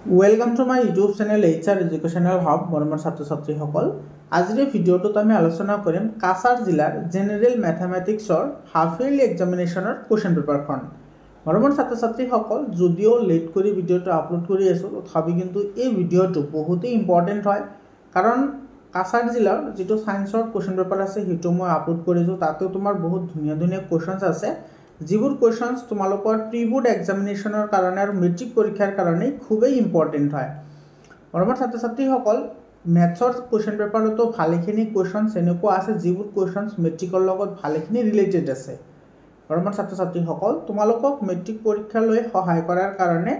welcome to my YouTube channel HR educational hub मरমৰ ছাত্ৰ ছাত্ৰীসকল আজিৰ ভিডিঅ'টোত আমি আলোচনা কৰিম কাছাৰ জিলাৰ জেনেৰেল ম্যাথমেটিক্সৰ হাফ ইয়াৰলি এক্সামিনেশনৰ কোৱেশ্চন পেপাৰখন মৰমৰ ছাত্ৰ ছাত্ৰীসকল যদিও লেট কৰি ভিডিঅ'টো আপলোড কৰি আছো তথাপি কিন্তু এই ভিডিঅ'টো বহুতেই ইম্পৰ্টেন্ট হয় কাৰণ কাছাৰ জিলাৰ যেটো সায়েন্সৰ কোৱেশ্চন পেপাৰ আছে হেতু মই আপলোড কৰিছো তাতে তোমাৰ বহুত ধুনীয়া ধুনীয়া কোৱেশ্চনছ আছে যিবোৰ কোৱেশ্চনছ তোমালোকৰ প্ৰি বোৰ্ড এক্সামিনেশনৰ কাৰণে আৰু মেট্ৰিক পৰীক্ষাৰ কাৰণে খুবেই ইম্পৰ্টেন্ট হয় মৰমৰ ছাত্ৰ ছাত্ৰীসকল ম্যাথছৰ কোৱেশ্চন পেপাৰতো ভালেখিনি কোৱেশ্চনছ এনেকুৱা আছে যিবোৰ কোৱেশ্চনছ মেট্ৰিকৰ লগত ভালেখিনি ৰিলেটেড আছে মৰমৰ ছাত্ৰ ছাত্ৰীসকল তোমালোকক মেট্ৰিক পৰীক্ষালৈ সহায় কৰাৰ কাৰণে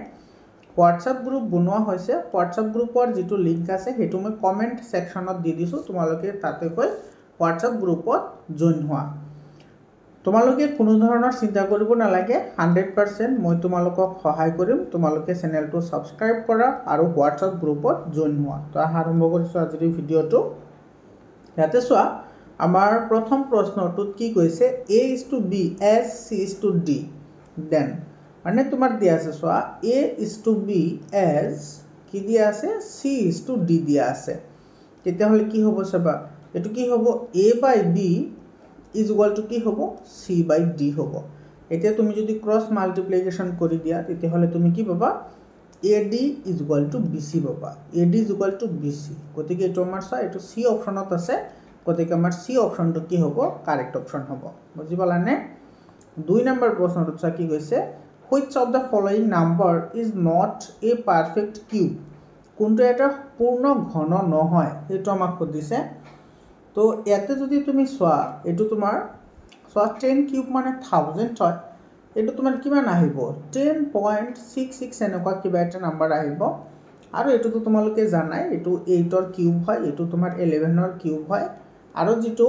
WhatsApp গ্ৰুপ বনোৱা হৈছে WhatsApp গ্ৰুপৰ যেটো লিংক আছে হেতু মই কমেন্ট সেকশনত দি দিছো তোমালোকে তাতে গৈ WhatsApp গ্ৰুপত জয়েন হোৱা তোমালোকে কোনো ধৰণৰ চিন্তা কৰিব নালাগে 100% মই তোমালোকক সহায় কৰিম তোমালোকে চেনেলটো সাবস্ক্ৰাইব কৰা আৰু WhatsApp গ্ৰুপত জয়েন হোৱা তো আৰম্ভ কৰিছো আজিৰ ভিডিঅ'টো ইয়াতে চোৱা আমাৰ প্ৰথম প্ৰশ্নটোত কি কৈছে A is to B as C is to D then মানে তোমাৰ দিয়া আছে চোৱা A is to B as কি দিয়া আছে C is to D দিয়া আছে তেতিয়া হলে কি হ'ব চাবা এটো কি হ'ব A by B is equal to কি হ'ব C by D হ'ব এতিয়া তুমি যদি ক্রস মাল্টিপ্লিকেশন কৰি দিয়া তেতিয়া হলে তুমি কি পাবা AD is equal to BC পাবা AD is equal to BC গতিকে এটো আমাৰ চা এটো C অপচনত আছে গতিকে আমাৰ C অপচনটো কি হ'ব কাৰেক্ট অপচন হ'ব বুজি পালানে দুই নম্বৰ প্ৰশ্নটো চা কি কৈছে which of the following number is not a perfect cube কোনটো এটা পূৰ্ণ ঘন নহয় এটো আমাক কৈছে তো ইয়াতে যদি তুমি সোয়া এটো তোমাৰ সোয়া 10 কিউব মানে 1000 হয় এটো তোমাৰ কিমান আহিব 10.66 এনেকুৱা কিবা এটা নাম্বাৰ আহিব আৰু এটো তো তোমালোকে জানাই এটো 8 ৰ কিউব হয় এটো তোমাৰ 11 ৰ কিউব হয় আৰু যেটো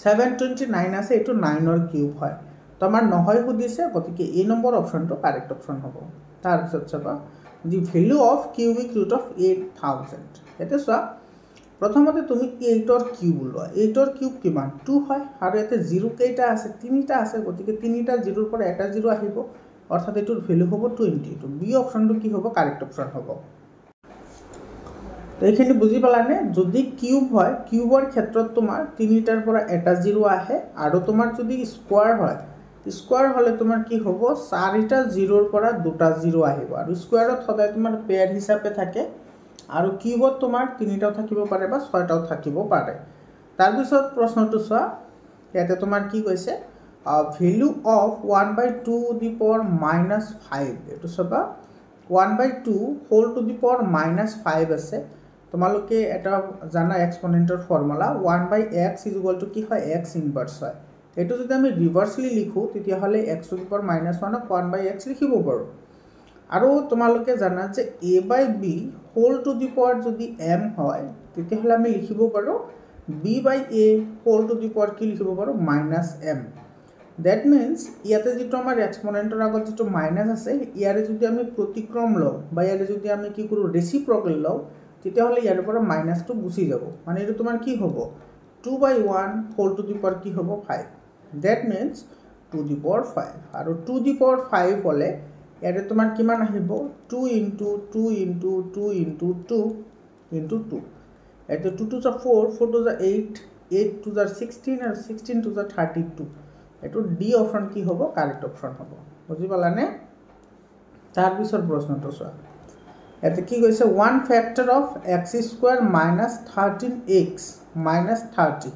729 আছে এটো 9 ৰ কিউব হয় তো আমাৰ নহয় খুদিছে গতিকে এই নম্বৰ অপচনটো কাৰেক্ট অপচন হ'ব তাৰ পিছত চাবা the value of cubic root of 8000 এতে সোয়া প্ৰথমতে তুমি 8 ৰ কিউব লোৱা 8 ৰ কিউব কিমান 2 হয় আৰু এতে 0 কেইটা আছে 3টা আছে গতিকে 3টা 0 ৰ পৰা এটা 0 আহিব অৰ্থাৎ এটোৰ ভ্যালু হ'ব 20 তো বি অপচনটো কি হ'ব কারেক্ট অপচন হ'ব তো এইখিনি বুজি পালানে যদি কিউব হয় কিউবৰ ক্ষেত্ৰত তোমাৰ 3টাৰ পৰা এটা 0 আহে আৰু তোমাৰ যদি স্কয়াৰ হয় স্কয়াৰ হলে তোমাৰ কি হ'ব 4টা 0 ৰ পৰা দুটা 0 আহিব আৰু স্কয়াৰত সদায় তোমাৰ পেয়াৰ হিচাপে থাকে আৰু কিউবত তোমাৰ 3টাও থাকিব পাৰে বা 6টাও থাকিব পাৰে তাৰ পিছত প্ৰশ্নটো চোৱা ইয়াতে তোমাৰ কি কৈছে ভ্যালু অফ 1/2 দি পাৱাৰ -5 এটো সবা 1/2 হোল টু দি পাৱাৰ -5 আছে তোমালোকে এটা জানা এক্সপোনেন্টৰ ফৰ্মুলা 1/x = কি হয় x ইনভাৰ্স হয় এটো যদি আমি ৰিভাৰ্সলি লিখো তেতিয়া হলে x টু দি পাৱাৰ -1 ক 1/x লিখিব পাৰো আৰু তোমালোকে জানা যে a by b whole to the power যদি m হয় তেতিয়া হলে আমি লিখিব পাৰো b by a whole to the power কি লিখিব পাৰো -m that means ইয়াতে যেটো আমাৰ এক্সপোনেন্টৰ আগত যেটো মাইনাস আছে ইয়াৰে যদি আমি প্ৰতিক্ৰম লও বা ইয়াৰে যদি আমি কি কৰো ৰেচিপ্ৰকেল লও তেতিয়া হলে ইয়াৰ পৰা মাইনাসটো গুছি যাব মানে এটো তোমাৰ কি হ'ব 2/1 হোল টু দি পাৱাৰ কি হ'ব 5 that means 2 দি পাৱাৰ 5 আৰু 2 দি পাৱাৰ 5 হলে ইয়াৰে তোমাৰ কিমান আহিব 2 into 2 into 2 into 2 into 2 এটো 2 to the 4 4 to the 8 8 to the 16 আৰু 16 to the 32 এটো ডি অপচন কি হ'ব কারেক্ট অপচন হ'ব বুজি পালানে তাৰ পিছৰ প্ৰশ্নটো চোৱা এতে কি কৈছে 1 factor of x square minus 13x minus 30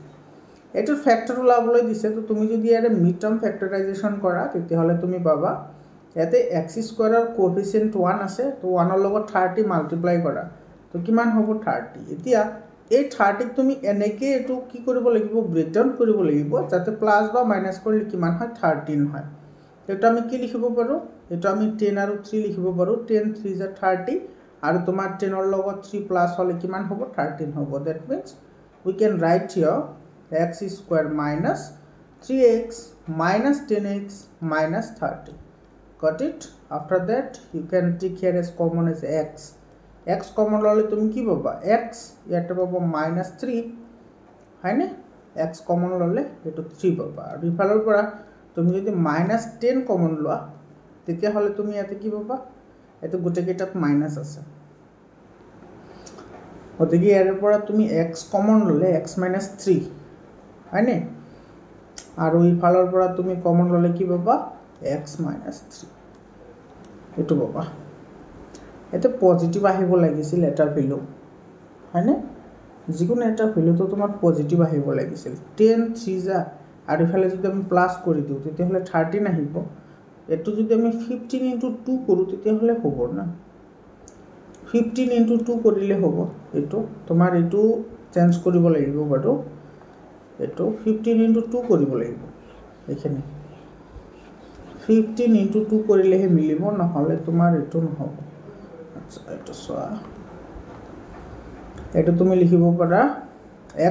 এটো ফ্যাক্টর ওলাবলৈ দিছে তো তুমি যদি ইয়াৰে মিড টাৰ্ম ফ্যাক্টৰাইজেশন কৰা তেতিয়া হলে তুমি পাবা ইয়াতে x স্কয়াৰৰ কোএফিচিয়েন্ট 1 আছে তো 1 ৰ লগত 30 মাল্টিপ্লাই কৰা তো কিমান হ'ব 30 এতিয়া এই 30 ক তুমি এনেকে এটো কি কৰিব লাগিব ব্ৰেকডাউন কৰিব লাগিব যাতে প্লাস বা মাইনাস কৰিলে কিমান হয় 13 হয় এটা আমি কি লিখিব পাৰো এটা আমি 10 আৰু 3 লিখিব পাৰো 10 3 = 30 আৰু তোমাৰ 10 ৰ লগত 3 প্লাস হলে কিমান হ'ব 13 হ'ব that means we can write here x square minus 3x minus 10x minus 30 got it after that you can take here as common as x common ললে তুমি কি পাবা x ইয়াতে পাবা -3 হয়নে x common ললে এটো 3 পাবা আৰু ইফালৰ পৰা তুমি যদি -10 common লোৱা তেতিয়া হলে তুমি ইয়াতে কি পাবা এইটো গোটেইকেইটাত মাইনাছ আছে গতিকে ইয়াৰ পৰা তুমি x কমন ল'লে x - 3 হয়নে আৰু ইফালৰ পৰা তুমি কমন ল'লে কি পাবা x - 3 এইটো পাবা এটা পজিটিভ আহিব লাগিছিল এটা ভ্যালু হয়নে যিকোনো এটা ভ্যালুটো তোমাৰ পজিটিভ আহিব লাগিছিল 10 3 যা আৰু ইফালে যদি আমি প্লাস কৰি দিও তেতিয়াহলে 13 আহিব এটো যদি আমি 15 * 2 কৰো তেতিয়াহলে হ'ব না 15 * 2 কৰিলে হ'ব এটো তোমাৰ এটো চেঞ্জ কৰিব লাগিব বাৰু এটো 15 * 2 কৰিব লাগিব এখানে 15 * 2 কৰিলেহে মিলিব নহলে তোমাৰ এটো নহব আচ্ছা এটো সোয়া এটো তুমি লিখিব পাৰা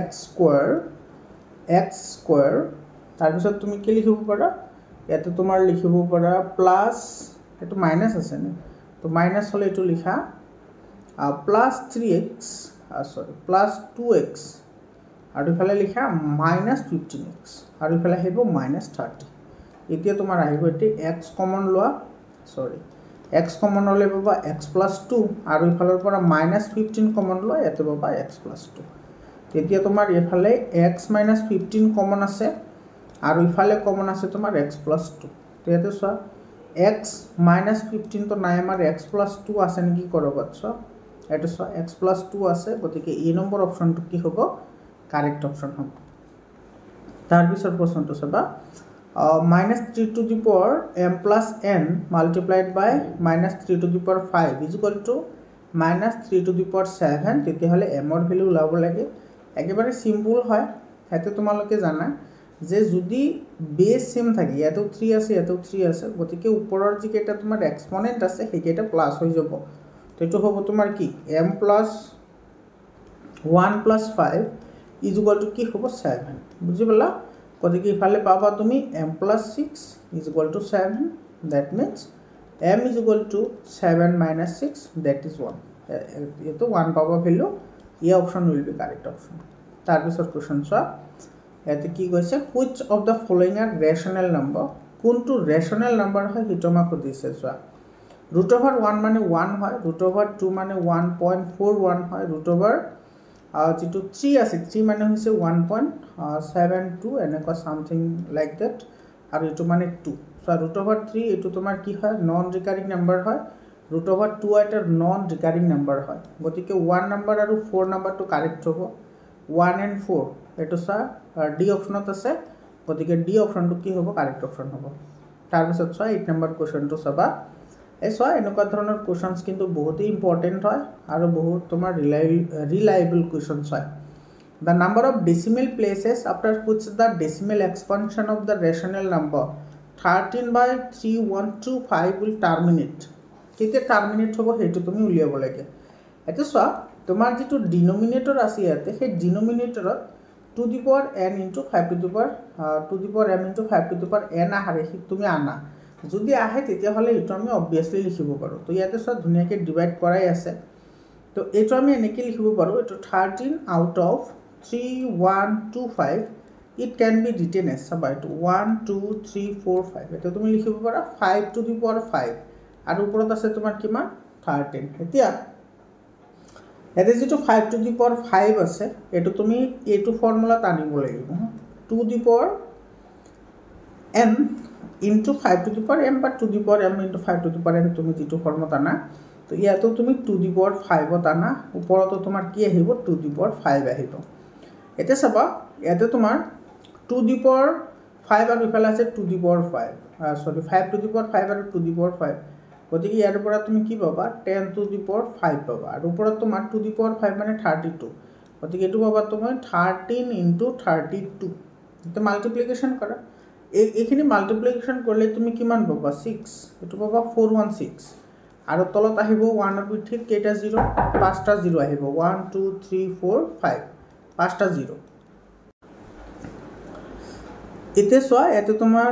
x স্কয়াৰ তাৰ পিছত তুমি কি লিখিব পাৰা ইয়াতে তোমাৰ লিখিব পাৰা প্লাস এটো মাইনাস আছে না তো মাইনাস হলে এটো লিখা plus 3x sorry plus 2x আৰু ইফালে লিখা -15x আৰু ইফালে আহিব -30 এতিয়া তোমাৰ আহিব এটি x কমন লোৱা সৰি x কমন হলে পাবা x + 2 আৰু ইফালৰ পৰা -15 কমন লোৱা এতে পাবা x + 2 এতিয়া তোমাৰ ইফালে x - 15 কমন আছে আৰু ইফালে কমন আছে তোমাৰ x + 2 তো ইয়াতে চোৱা x - 15 তো নাই আমাৰ x + 2 আছে নেকি কৰবাত চোৱা এটা চোৱা x + 2 আছে গতিকে এই নম্বৰ অপচনটো কি হ'ব কাৰেক্ট অপশন হবে তাৰ পিছৰ প্ৰশ্নটো চাবা -3 to the power m plus n multiplied by -3 to the power 5 is equal to -3 to the power 7 তেতিয়া হলে m ৰ ভ্যালু ওলাব লাগে একেবাৰে সিম্পল হয় এতে তোমালোকে জানা যে যদি বেস সেম থাকে ইয়াতেও 3 আছে ইয়াতেও 3 আছে গতিকে ওপৰৰ যি কেইটা তোমাৰ এক্সপোনেন্ট আছে সেইকেইটা প্লাস হৈ যাব তো এটো হ'ব তোমাৰ কি m plus 1 plus 5 is equal to কি হ'ব 7 বুজি পালা গতিকে ইফালে পাবা তুমি m plus 6 is equal to 7 that means m is equal to 7 minus 6 that is 1 এটো 1 পাবা ভ্যালু এই option will be correct option তার পিছৰ কোশ্চেন চোৱা এতে কি কৈছে which of the following are rational number কোনটো ৰেশনাল নাম্বাৰ হয় হিটো আমাক দিছে চোৱা √1 মানে 1 হয় √2 মানে 1.41 হয় √, যেটো 3 আছে 3 মানে হৈছে 1.72 এনেকুৱা সামথিং লাইক দ্যাট আৰু এটো মানে 2 সো √3 এটো তোমাৰ কি হয় নন ৰিকাৰিং নাম্বাৰ হয় √2 এটা নন ৰিকাৰিং নাম্বাৰ হয় গতিকে 1 নাম্বাৰ আৰু 4 নাম্বারটো কারেক্ট হ'ব 1 and 4 এটো সা ডি অপশনত আছে গতিকে ডি অপশনটো কি হ'ব কারেক্ট অপশন হ'ব তাৰ পিছত সা 8 নম্বৰ কোশ্চেনটো চাবা এসো এনেকুৱা ধৰণৰ কোশ্চেনস কিন্তু বহুত ইম্পৰ্টেন্ট হয় আৰু বহুত তোমাৰ ৰিলায়েবল কোশ্চেনস হয় the number of decimal places after which the decimal expansion of the rational number 13/3125 will terminate কেতিয়া টার্মিনেট হ'ব হেতু তুমি উলিয়াব লাগে এটো সো তোমাৰ যেটো ডিনোমিনেটৰ আছে ইয়াতে সেই ডিনোমিনেটৰত to the power n into 5 to the power m into 5 to the power n আহারে তুমি আনা যদি আহে তেতিয়া হলে এটো আমি obviously লিখিব পাৰো তো ইয়াতে সব ধুনিয়াকে ডিভাইড কৰাই আছে তো এটো আমি এনেকৈ লিখিব পাৰো এটো 13 out of 3125 it can be written as by 1 2 3 4 5 এটো তুমি লিখিব পাৰা 5 to the power 5 আৰু ওপৰত আছে তোমাৰ কিমান 13 এতিয়া এতে যেটো 5 to the power 5 আছে এটো তুমি এটো ফর্মুলাত আনিব লাগিব to the power m into 5 to the power m but to the power m into 5 to the power n তুমি যেটো ফর্মত আনা তো ইয়াতো তুমি to the power 5 ত আনা ওপৰতো তোমাৰ কি আহিব to the power 5 আহিব এটা চাবা ইয়াতে তোমাৰ to the power 5 আৰু ইফালে আছে to the power 5 সৰি 5 to the power 5 আৰু to the power 5 গতিকে ইয়াৰ পৰা তুমি কি পাবা 10 to the power 5 পাবা আৰু ওপৰত তোমাৰ to the power 5 মানে 32 গতিকে এটো পাবা তুমি 13 into 32 এটা মাল্টিপ্লিকেশন কৰা এইখিনি মাল্টিপ্লিকেশন কৰলে তুমি কিমান পাবা 6 এটো পাবা 416 আৰু তলত আহিব 1 ৰ পিঠিত কেটা 0 পাঁচটা 0 আহিব 1 2 3 4 5 পাঁচটা 0 এতে সোয়া এতে তোমার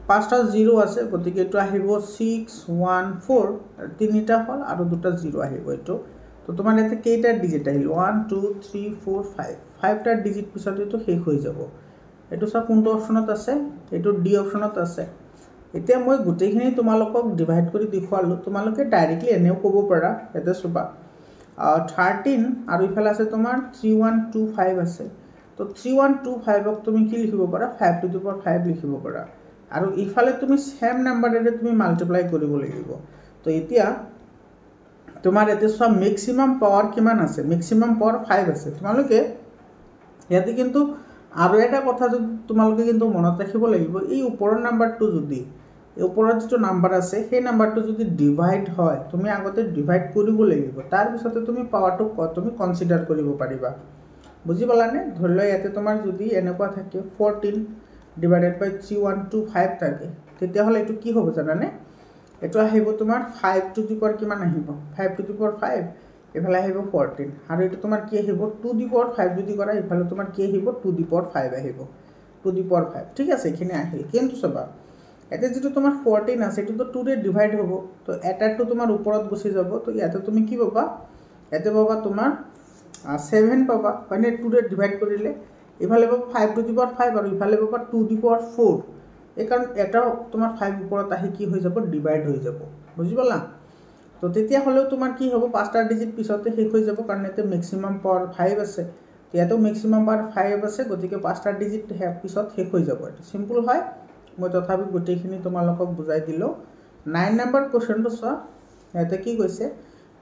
পাঁচটা 0 আছে গতিকে এটো আহিব 6 1 4 তিনিটা হল আৰু দুটা 0 আহিব এটো তো তোমার এতে কেটা ডিজিট আহিল 1 2 3 4 5 5টা ডিজিট পিছত এটো শেষ হৈ যাব এটো সব কোনটো অপশনত আছে এটো ডি অপশনত আছে এতিয়া মই গোটেইখিনি তোমালোকক ডিভাইড কৰি দেখুৱালোঁ তোমালোকে ডাইৰেক্টলি এনেও ক'ব পাৰা ইয়াতে চবা 13 আৰু ইফালে আছে তোমাৰ 3125 আছে তো 3125ক তুমি কি লিখিব পাৰা 5 to the power 5 লিখিব পাৰা আৰু ইফালে তুমি সেম নাম্বাৰেৰে তুমি মাল্টিপ্লাই কৰিব লাগিব তো এতিয়া তোমাৰ এতে সব ম্যাক্সিমাম পাৱাৰ কিমান আছে ম্যাক্সিমাম পাৱাৰ 5 আছে তোমালোকে ইয়াতে কিন্তু আৰু এটা কথা যদি তোমালোকে কিন্তু মনত ৰাখিব লাগিব এই ওপৰৰ নাম্বাৰটো যদি এই ওপৰত যেটো নাম্বাৰ আছে সেই নাম্বাৰটো যদি ডিভাইড হয় তুমি আগতে ডিভাইড কৰিব লাগিব তাৰ পিছতে তুমি পাৱাৰটো তুমি কনসিডাৰ কৰিব পাৰিবা বুজি পালানে ধৰি লয় ইয়াতে তোমাৰ যদি এনেকুৱা থাকে 14 divided by 3125 থাকে তেতিয়া হলে এটো কি হ'ব জানানে এটো আহিব তোমাৰ 5 to the power কিমান আহিব 5 to the power 5 এফালে আহিব 14 আৰু এটো তোমাৰ কি আহিব 2 the power 5 যদি কৰা এফালে তোমাৰ কি আহিব 2 the power 5 আহিব 2 the power 5 ঠিক আছে এখানে আহিল কিন্তু সবা এতে যেটো তোমাৰ 14 আছে এটো তো 2 ৰে ডিভাইড হ'ব তো এটাটো তোমাৰ ওপৰত গুছি যাব তো ইয়াতে তুমি কি পাবা এতে পাবা তোমাৰ 7 পাবা মানে 2 ৰে ডিভাইড কৰিলে ইফালে পাবা 5 to the power 5 আৰু ইফালে পাবা 2 the power 4 এই কাৰণ এটা তোমাৰ 5 ওপৰত আহি কি হৈ যাব ডিভাইড হৈ যাব বুজি পালা তো তেতিয়া হলেও তোমাৰ কি হ'ব পাঁচটা ডিজিট পিছতে শেষ হৈ যাব কাৰণ এতে ম্যাক্সিমাম পাৱাৰ 5 আছে ইয়াতো ম্যাক্সিমাম পাৱাৰ 5 আছে গতিকে পাঁচটা ডিজিট পিছত শেষ হৈ যাব এটা সিম্পল হয় মই তথাপি গোটেইখিনি তোমালোকক বুজাই দিলো 9 নম্বৰ কোৱেশ্চনটো চোৱা এটা কি কৈছে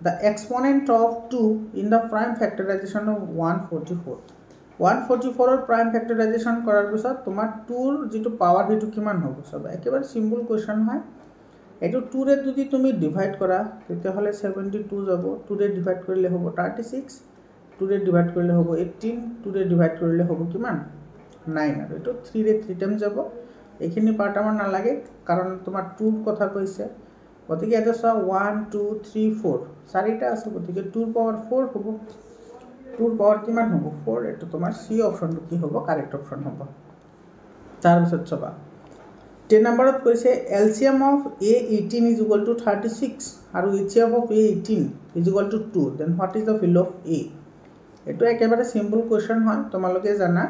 the exponent of 2 in the prime factorization of 144 ৰ prime factorization কৰাৰ পিছত তোমাৰ 2 ৰ যেটো পাৱাৰ হেতু কিমান হ'ব সব একেবাৰে সিম্পল কোৱেশ্চন হয় এটো 2 ৰে যদি তুমি ডিভাইড কৰা তেতিয়া হলে 72 যাব 2 ৰে ডিভাইড কৰিলে হ'ব 36 2 ৰে ডিভাইড কৰিলে হ'ব 18 2 ৰে ডিভাইড কৰিলে হ'ব কিমান 9 আৰু এটো 3 ৰে 3 টাইম যাব এইখিনি পাৰ্ট আমাৰ নালাগে কাৰণ তোমাৰ 2 কথা কৈছে গতিকে এটা সব 1 2 3 4 চাৰিটা আছে গতিকে 2 ৰ পাৱাৰ 4 হ'ব 2 ৰ পাৱাৰ কিমান হ'ব 4 এটো তোমাৰ সি অপচনটো কি হ'ব কাৰেক্ট অপচন হ'ব তাৰ পিছত চবা 10 নম্বৰত কৈছে LCM of A18 is equal to 36 আৰু HCF of A18 is equal to 2 then what is the value of A এটো একেবাৰে সিম্পল কোৱেশ্চন হয় তোমালোকে জানা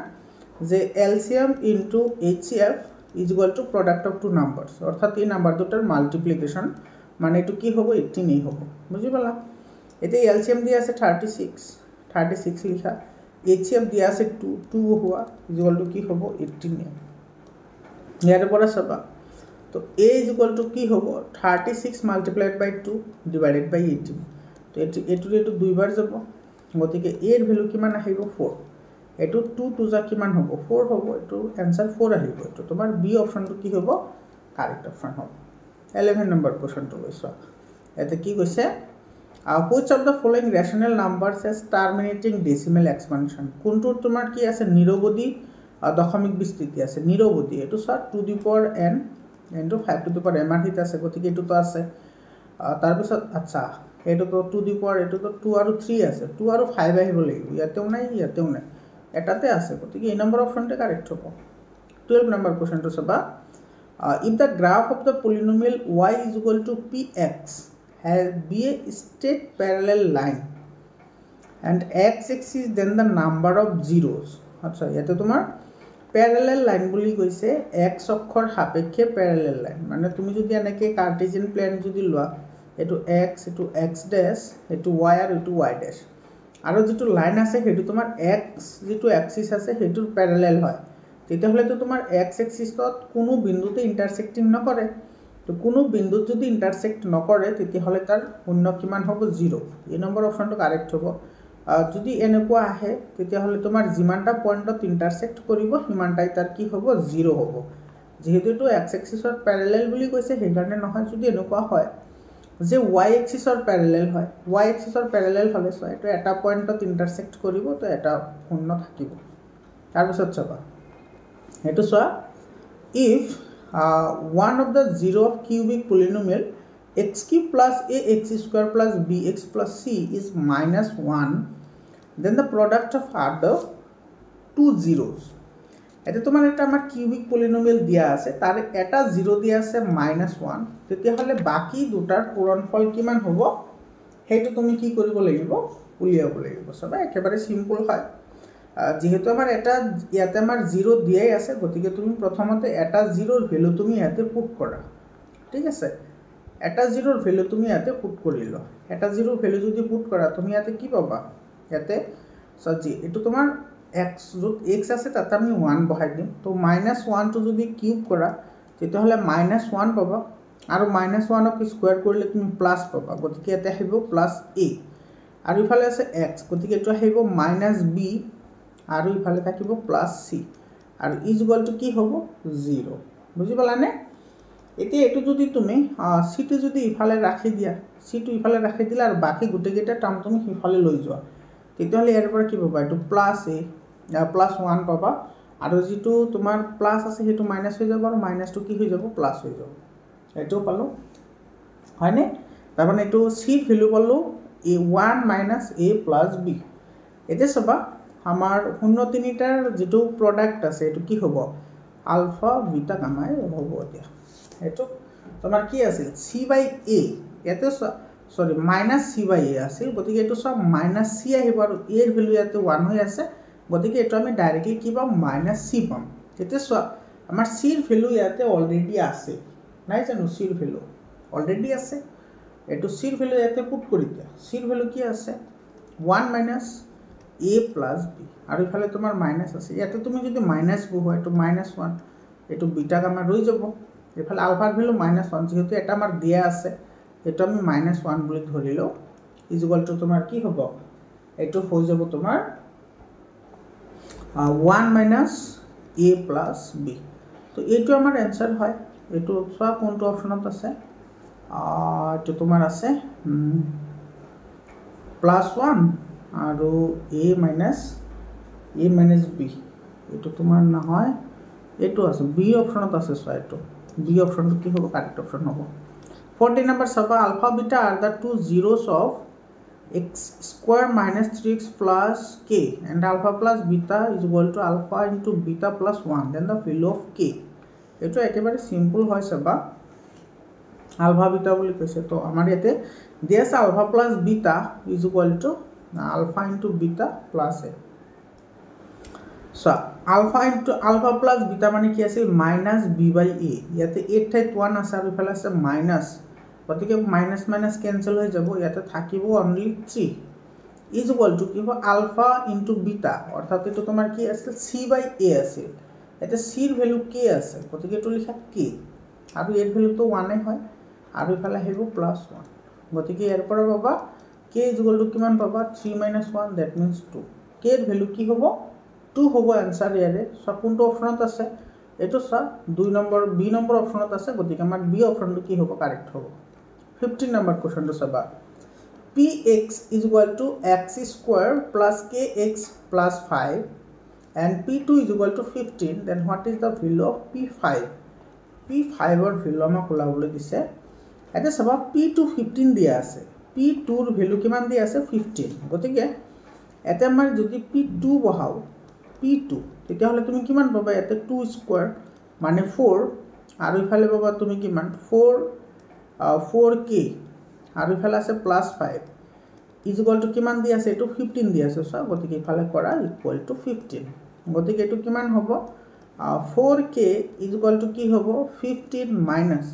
যে LCM into HCF is equal to product of two numbers অর্থাৎ এই number দুটার মাল্টিপ্লিকেশন মানে এটো কি হবে 18 এই হবে বুঝি পালা এতে LCM দিয়া আছে 36 লিখা HCF দিয়া আছে 2 হোৱা is equal to কি হবে 18 ইয়াৰ পৰা সবা তো A is equal to কি হ'ব 36 multiplied by 2 divided by 18 তো এটো দুইবাৰ যাব গতিকে A এর ভ্যালু কিমান আহিব 4 এটো 2 টু যা কিমান হ'ব 4 হ'ব এটো आंसर 4 আহিব এটো তোমাৰ বি অপচনটো কি হ'ব কাৰেক্ট অপচন হ'ব 11 নম্বৰ কোৱেশ্চনটো লৈছো এতে কি কৈছে which of the following rational numbers has terminating decimal expansion কোনটো তোমাৰ কি আছে নিৰবধি দশমিক বিস্তৃতি আছে নিৰবধি এটো sir 2 the power n into 5 to the power m হিত আছে গতিকে এটো তো আছে তাৰ পিছত আচ্ছা এটো তো 2 the power এটো তো 2 আৰু 3 আছে 2 আৰু 5 আহিব লাগিব ইয়াতেও নাই এটাতে আছে গতিকে এই নম্বৰ অপচনটো কাৰেক্ট হ'ব 12 নম্বৰ কোৱেশ্চনটো চাবা if the graph of the polynomial y is equal to px has be a straight parallel line and x axis then the number of zeros আচ্ছা ইয়াতে তোমাৰ প্যাৰালাল লাইন বুলি কৈছে x অক্ষৰ সাপেক্ষে প্যাৰালাল লাইন মানে তুমি যদি এনেকে কাৰ্টেসিয়ান প্লেন যদি লোৱা এটো x এটো x ড্যাশ এটো y আৰু এটো y ড্যাশ আৰু যেটো লাইন আছে হেতু তোমাৰ x যেটো এক্সিস আছে হেতুৰ প্যাৰালাল হয় তেতিয়া হলে তো তোমাৰ x এক্সিসত কোনো বিন্দুতে ইন্টাৰসেক্টিং নকৰে তো কোনো বিন্দুত যদি ইন্টাৰসেক্ট নকৰে তেতিয়া হলে তাৰ শূন্য কিমান হ'ব 0 এই নম্বৰ অপচনটো কাৰেক্ট হ'ব যদি এনেকুৱা আহে তেতিয়া হলে তোমাৰ জিমানটা পয়েন্টত ইন্টাৰসেক্ট কৰিব হিমানটাই তাৰ কি হ'ব 0 হ'ব যেহেতু তো x এক্সিসৰ প্যাৰালাল বুলি কৈছে হেকাৰণে নহয় যদি এনেকুৱা হয় যে y এক্সিসৰ প্যাৰালাল হয় y এক্সিসৰ প্যাৰালাল হলে সো এটা এটা পয়েন্টত ইন্টাৰসেক্ট কৰিব তো এটা শূন্য থাকিব তাৰ পিছত চাবা এটো সোয়া if one of the zero of cubic polynomial x cube plus ax square plus bx plus c is minus 1 then the product of other two zeros এটা তোমার এটা আমার কিউবিক পলিনোমিয়াল দিয়া আছে তার এটা 0 দিয়া আছে -1 তেতিয়া হলে বাকি দুটার পূরণফল কিমান হ'ব হেতু তুমি কি কৰিব লাগিব উলিয়াব লাগিব সব একেবারে সিম্পল হয় যেহেতু আমার এটা ইয়াতে আমার 0 দিয়াই আছে গতিকে তুমি প্রথমতে এটা 0 ভ্যালু তুমি ইয়াতে পুট করা ঠিক আছে এটা 0 ভ্যালু তুমি ইয়াতে পুট করিল এটা 0 ভ্যালু যদি পুট করা তুমি ইয়াতে কি পাবা ইয়াতে সজি এটো তোমার x যত x আছে তাতে আমি 1 বহাই দিম তো -1 টো যদি কিউব করা তেতে হলে -1 পাবা আৰু -1 ক স্কয়াৰ কৰিলে তুমি প্লাস পাবা গতিকে ইয়াতে আহিব +a আৰু ইফালে আছে x গতিকে এটো আহিব -b আৰু ইফালে থাকিব +c আৰু ইকুয়াল টু কি হ'ব 0 বুজি পালানে এতিয়া এটো যদি তুমি c টো যদি ইফালে ৰাখি দিয়া c টো ইফালে ৰাখি দিলা আৰু বাকি গুটেকেটা টাৰ্ম তুমি ইফালে লৈ যোৱা তেতিয়াহলে ইয়াৰ পৰা কি পাবা এটো +a +1 পাবা আৰু যেটো তোমাৰ প্লাস আছে হেতু মাইনাস হৈ যাব আৰু মাইনাস টো কি হৈ যাব প্লাস হৈ যাব এটো পালো হয়নে তাৰমানে এটো c ভ্যালু পালো a1 - a + b এতে সবা আমাৰ 0-3টাৰ যেটো প্ৰডাক্ট আছে এটো কি হ'ব আলফা বিটা গামাই হ'ব এতিয়া এটো তোমাৰ কি আছিল c/a এতে সৰি -c/a আছিল গতিকে এটো সব -c আহিব আৰু a এৰ ভ্যালু ইয়াতে 1 হৈ আছে গতিকে এটো আমি ডাইৰেক্টলি কি পাম -c পাম এতে আমাৰ c এৰ ভ্যালু ইয়াতে অলৰেডি আছে নাই জানো c এৰ ভ্যালু অলৰেডি আছে এটো c এৰ ভ্যালু ইয়াতে পুট কৰি দিয়া c এৰ ভ্যালু কি আছে 1 - a + b আৰু ইফালে তোমাৰ মাইনাস আছে ইয়াতে তুমি যদি মাইনাস বহুৱা এটো -1 এটো বিটা গামা ৰৈ যাব ইফালে আলফাৰ ভ্যালু -1 যেহেতু এটা আমাৰ দিয়া আছে এটো আমি -1 বুলি ধৰিলো ইকুয়াল টু তোমাৰ কি হ'ব এটো হৈ যাব তোমাৰ 1 - a + b তো এইটো আমাৰ आंसर হয় এটো সোৱা কোনটো অপচনত আছে এটো তোমাৰ আছে +1 আৰু a - b এটো তোমাৰ নহয় এটো আছে b অপচনত আছে সোৱা এটো b অপচনটো কি হ'ব কারেক্ট অপচন হ'ব 14 number saba alpha beta are the two zeros of x square minus 3x plus k and alpha plus beta is equal to alpha into beta plus 1 then the value of k eto ekebare simple hoy saba alpha beta boli koise to amar ete this alpha plus beta is equal to alpha into beta plus a so alpha plus beta মানে কি আছিল -b/a ইয়াতে 8 ঠাইত 1 আছে আৰু ইফালে আছে minus গতিকে মাইনাস মাইনাস ক্যান্সেল হৈ যাব ইয়াতে থাকিব অনলি 3 ইজ ইকুয়াল টু কি হ'ব আলফা ইনটু বিটা অৰ্থাৎ এটো তোমাৰ কি আছিল c/a আছিল এতে c এৰ ভ্যালু k আছে গতিকে এটো লিখা k আৰু এৰ ভ্যালু তো 1 হয় আৰু ইফালে আহিব +1 গতিকে ইয়াৰ পৰা পাবা k ইজ ইকুয়াল টু কিমান পাবা 3 - 1 দ্যাট মিন্স 2 k এর ভ্যালু কি হ'ব 2 হ'ব आंसर ইয়াৰে সব কোনটো অপচনত আছে এটো সব 2 নম্বৰ b নম্বৰ অপচনত আছে গতিকে আমাৰ b অপচনটো কি হ'ব কারেক্ট হ'ব 15 number question to saba px is equal to x square plus kx plus 5 and p2 is equal to 15 then what is the value of p5 p5 or value ama kolabole dise eta saba p2 15 dia ase p2 er value kiman dia ase 15 gotike eta amar jodi p2 bahao p2 তেতিয়া হলে তুমি কিমান পাবা এতে 2 square মানে 4 আৰু ইফালে পাবা তুমি কিমান 4k আৰু ইফালে আছে +5 ইজ ইকুয়াল টু কিমান দি আছে এটো 15 দি আছে সব গতিকে ইফালে কৰা ইকুয়াল টু 15 গতিকে এটো কিমান হ'ব 4k ইজ ইকুয়াল টু কি হ'ব 15 মাইনাস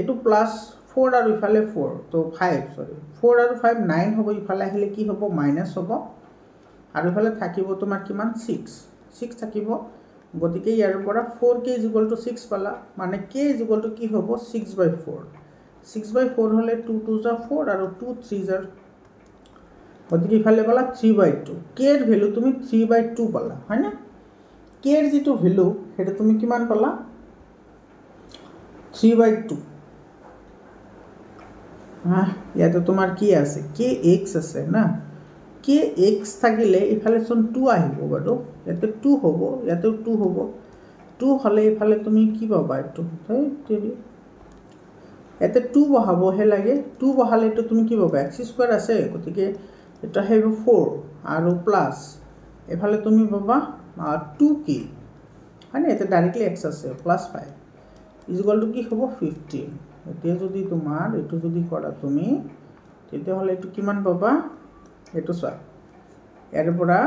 এটো +4 আৰু ইফালে 4 তো 5 সৰি 4 আৰু 5 9 হ'ব ইফালে আহিলে কি হ'ব মাইনাস হ'ব আৰু ইফালে থাকিব তোমাৰ কিমান 6 থাকিব গতিকে ইয়াৰ পৰা 4k is equal to 6 পালা মানে k is equal to কি হ'ব 6/4 6/4 হলে 2 2 যা 4 আৰু 2 3 যা গতিকে ইফালে পালা 3/2 k এর ভ্যালু তুমি 3/2 পালা হয় না k এর যেটো ভ্যালু এটা তুমি কিমান পালা 3/2 ইয়াতে তোমাৰ কি আছে kx আছে না kx থাকিলে ইফালে চোন 2 আহিব বাৰু ইয়াতে 2 হ'ব ইয়াতে 2 হ'ব 2 হলে ইফালে তুমি কি পাবা এটো তেৰি এতে 2 বহাব হে লাগে 2 বহালে তো তুমি কি পাবা x স্কয়ার আছে গতিকে এটা হেব 4 আৰু প্লাস এফালে তুমি পাবা 2k মানে এতে ডাইরেক্টলি x আছে +5 ইজ ইকুয়াল টু কি হ'ব 15 এতিয়া যদি তোমাৰ এটো যদি কৰা তুমি তেতিয়া হলে এটো কিমান পাবা এটো সব এৰ পৰা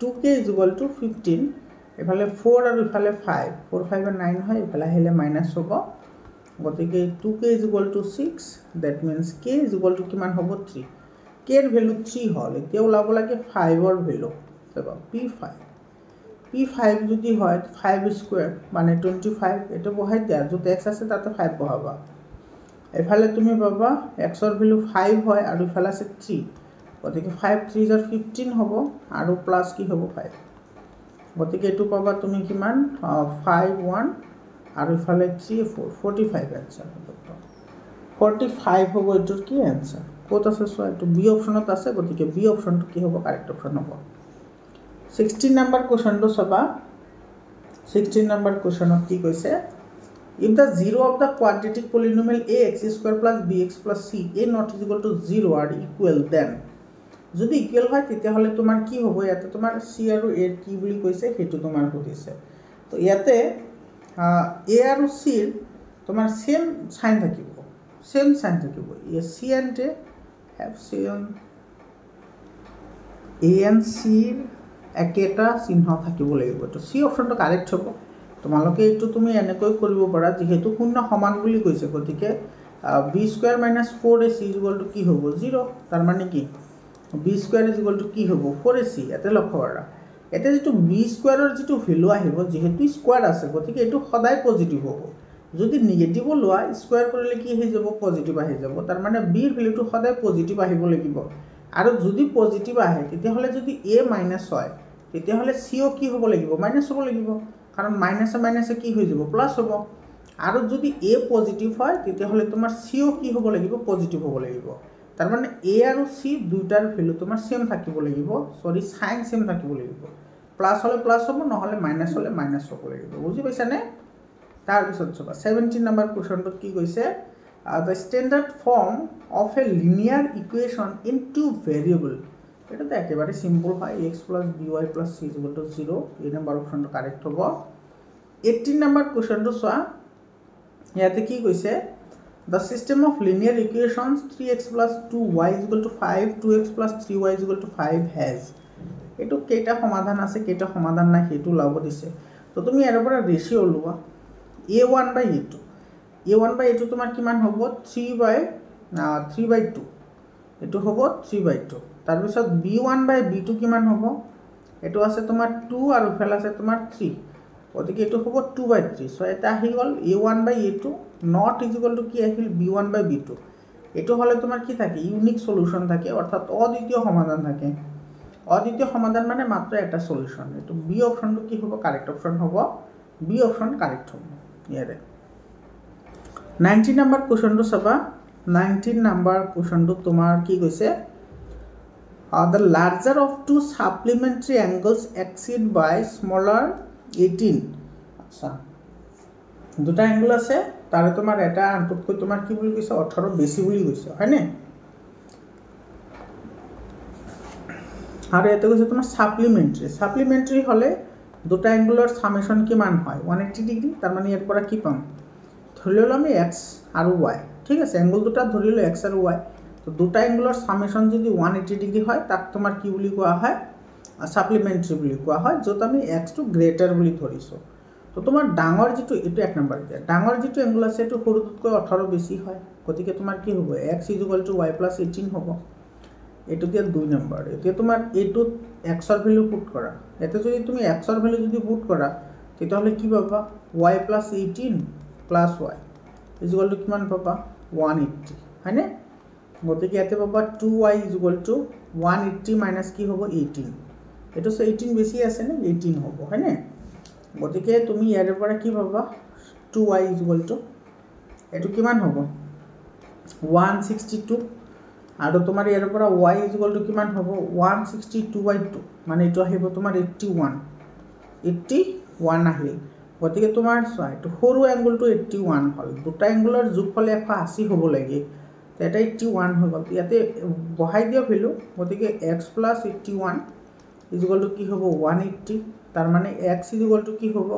2k is equal to 15 এফালে 4 আৰু এফালে 5 4 5 9 হয় এফালে আহিলে মাইনাস হ'ব গতিকে 2k is equal to 6 that means k is equal to কিমান হ'ব 3 k এর ভ্যালু 3 হল এতিয়া ওলাব লাগে 5 এর ভ্যালু দেখো p5 যদি হয় 5 স্কয়ার মানে 25 এটা বহাই দিয়া যত x আছে তাতে 5 বহাবা এফালে তুমি পাবা x এর ভ্যালু 5 হয় আর এফালে আছে 3 গতিকে 5 3 এর 15 হ'ব আৰু প্লাস কি হ'ব 5 গতিকে এটু পাবা তুমি কিমান 5 1 আৰু এফালে 3 4 45 आंसर হ'ব 45 হ'ব এটুৰ কি आंसर কত আছে সো এটু বি অপশনত আছে গতিকে বি অপশনটো কি হ'ব কারেক্ট অপশন হ'ব 16 নাম্বার কোশ্চেনটো সবা 16 নাম্বার কোশ্চেনত কি কৈছে if the zero of the quadratic polynomial ax square plus bx plus c a not is equal to 0 are equal then যদি ইকুয়াল হয় তেতিয়া হলে তোমার কি হবে ইয়াতে তোমার c আৰু a কি বুলি কৈছে হেতু তোমাৰ হতিছে তো ইয়াতে a আৰু c তোমার সেম সাইন থাকিব a c and a have same a and c একেটা চিহ্ন থাকিব লাগিব তো c অপশনটো কারেক্ট হ'ব তোমালোকে এটো তুমি এনেকৈ কৰিব পাৰা যেহেতু শূন্য সমান বুলি কৈছে গতিকে b স্কয়ার - 4ac = কি হ'ব 0 তার মানে কি b স্কয়ার = কি হ'ব 4ac এতে লক্ষ্য কৰা এতে যেটো b স্কয়াৰৰ যেটো ভ্যালু আহিব যেহেতু স্কয়াৰ আছে গতিকে এটো সদায় পজিটিভ হ'ব যদি নেগেটিভ লোৱা স্কয়াৰ কৰিলে কি হৈ যাব পজিটিভ আহি যাব তাৰ মানে b এৰ ভ্যালুটো সদায় পজিটিভ আহিব লাগিব আৰু যদি পজিটিভ আহে তেতিয়া হলে যদি a মাইনাস হয় তেতিয়া হলে c ও কি হ'ব লাগিব মাইনাস হ'ব লাগিব কারণ মাইনাসে মাইনাসে কি হৈ যাব প্লাস হ'ব আৰু যদি a পজিটিভ হয় তেতিয়া হলে তোমাৰ c ও কি হ'ব লাগিব পজিটিভ হ'ব লাগিব তার মানে a আৰু c দুইটাৰ ভ্যালু তোমাৰ সেম থাকিব লাগিব সরি সাইন সেম থাকিব লাগিব প্লাস হলে প্লাস হ'ব নহলে মাইনাস হলে মাইনাস হ'ব লাগিব বুজি পাইছা নে তাৰ পিছত চবা 17 নম্বৰ কোশ্চনটো কি কৈছে the standard form of a linear equation in two variable এটা তো একেবারে সিম্পল হয় x + by + c = 0 এই নাম্বার অপশনটো কারেক্ট হ'ব 18 নম্বৰ কোশ্চনটো সোয়া ইয়াতে কি কৈছে the system of linear equations 3x + 2y = 5 2x + 3y = 5 has এটো কেটা সমাধান আছে কেটা সমাধান নাই হেতু লাভ দিছে তো তুমি এর পৰা রেশিও লওয়া a1/a2 তোমার কিমান হ'ব 3/2 এটো হ'ব 3/2 তার পিছত b1/b2 কিমান হ'ব এটো আছে তোমার 2 আৰু ফেল আছে তোমার 3 ওদিকে এটো হ'ব 2/3 সো এটা আহি গল a1/a2 not is equal to কি আহিল b1/b2 এটো হলে তোমার কি থাকে ইউনিক সলিউশন থাকে অর্থাৎ অদ্বিতীয় সমাধান থাকে অদ্বিতীয় সমাধান মানে মাত্র একটা সলিউশন এটো বি অপশনটো কি হ'ব কারেক্ট অপশন হ'ব বি অপশন কারেক্ট হ'ব ইয়ারে 19 নাম্বার কোশ্চেনটো সবা 19 নাম্বার কোশ্চেনটো তোমার কি কৈছে the larger of two supplementary angles exceed by smaller 18 আচ্ছা দুটা অ্যাঙ্গেল আছে তারে তোমার এটা আনটকৈ তোমার কি বুলি কৈছে 18 বেছি বুলি কৈছে হয়নে আৰু এটা কৈছে তোমাৰ সাপ্লিমেন্টাৰি হলে দুটা অ্যাঙ্গেলৰ সামেশন কিমান হয় 180 ডিগ্ৰি তাৰ মানে এৰ পৰা কি পাম ধৰিলো আমি x আৰু y ঠিক আছে অ্যাঙ্গেল দুটা ধৰিলো x আৰু y তো দুটা অ্যাঙ্গেলৰ সামেশন যদি 180 ডিগ্ৰি হয় তাক তোমাৰ কি বুলি কোৱা হয় সাপ্লিমেন্টাৰি বুলি কোৱা হয় যত আমি x টু গ্ৰেটাৰ বুলি ধৰিছো তো তোমাৰ ডাঙৰ যেটো এটো এক নাম্বাৰ দিয়া ডাঙৰ যেটো অ্যাঙ্গেল আছে এটো সৰুতকৈ 18 বেছি হয় গতিকে তোমাৰ কি হ'ব x = y + 18 হ'ব এটো দিয়া 2 নাম্বার এতিয়া তোমাৰ এটো x এৰ ভ্যালু পুট কৰা এতে যদি তুমি x এৰ ভ্যালু যদি পুট কৰা তেতিয়াহলে কি পাবা y + 18 + y = কিমান পাবা 180 হয়নে গতিকে এতে পাবা 2y = 180 - কি হ'ব 18 এটো 18 বেছি আছে না 18 হ'ব হয়নে গতিকে তুমি ইয়াৰ পৰা কি পাবা 2y = এটো কিমান হ'ব 162 আৰু তোমাৰ ইয়াৰ পৰা y = কিমান হ'ব 162/2 মানে এটো আহিব তোমাৰ 81 আহিল গতিকে তোমাৰ এটো সৰু অ্যাঙ্গেলটো 81 হল দুটা অ্যাঙ্গেলৰ যোগফল 180 হ'ব লাগে এটা 81 হৈ গল ইয়াতে বহাই দিয়া ভ্যালু গতিকে x + 81 = কি হ'ব 180 তার মানে x = কি হ'ব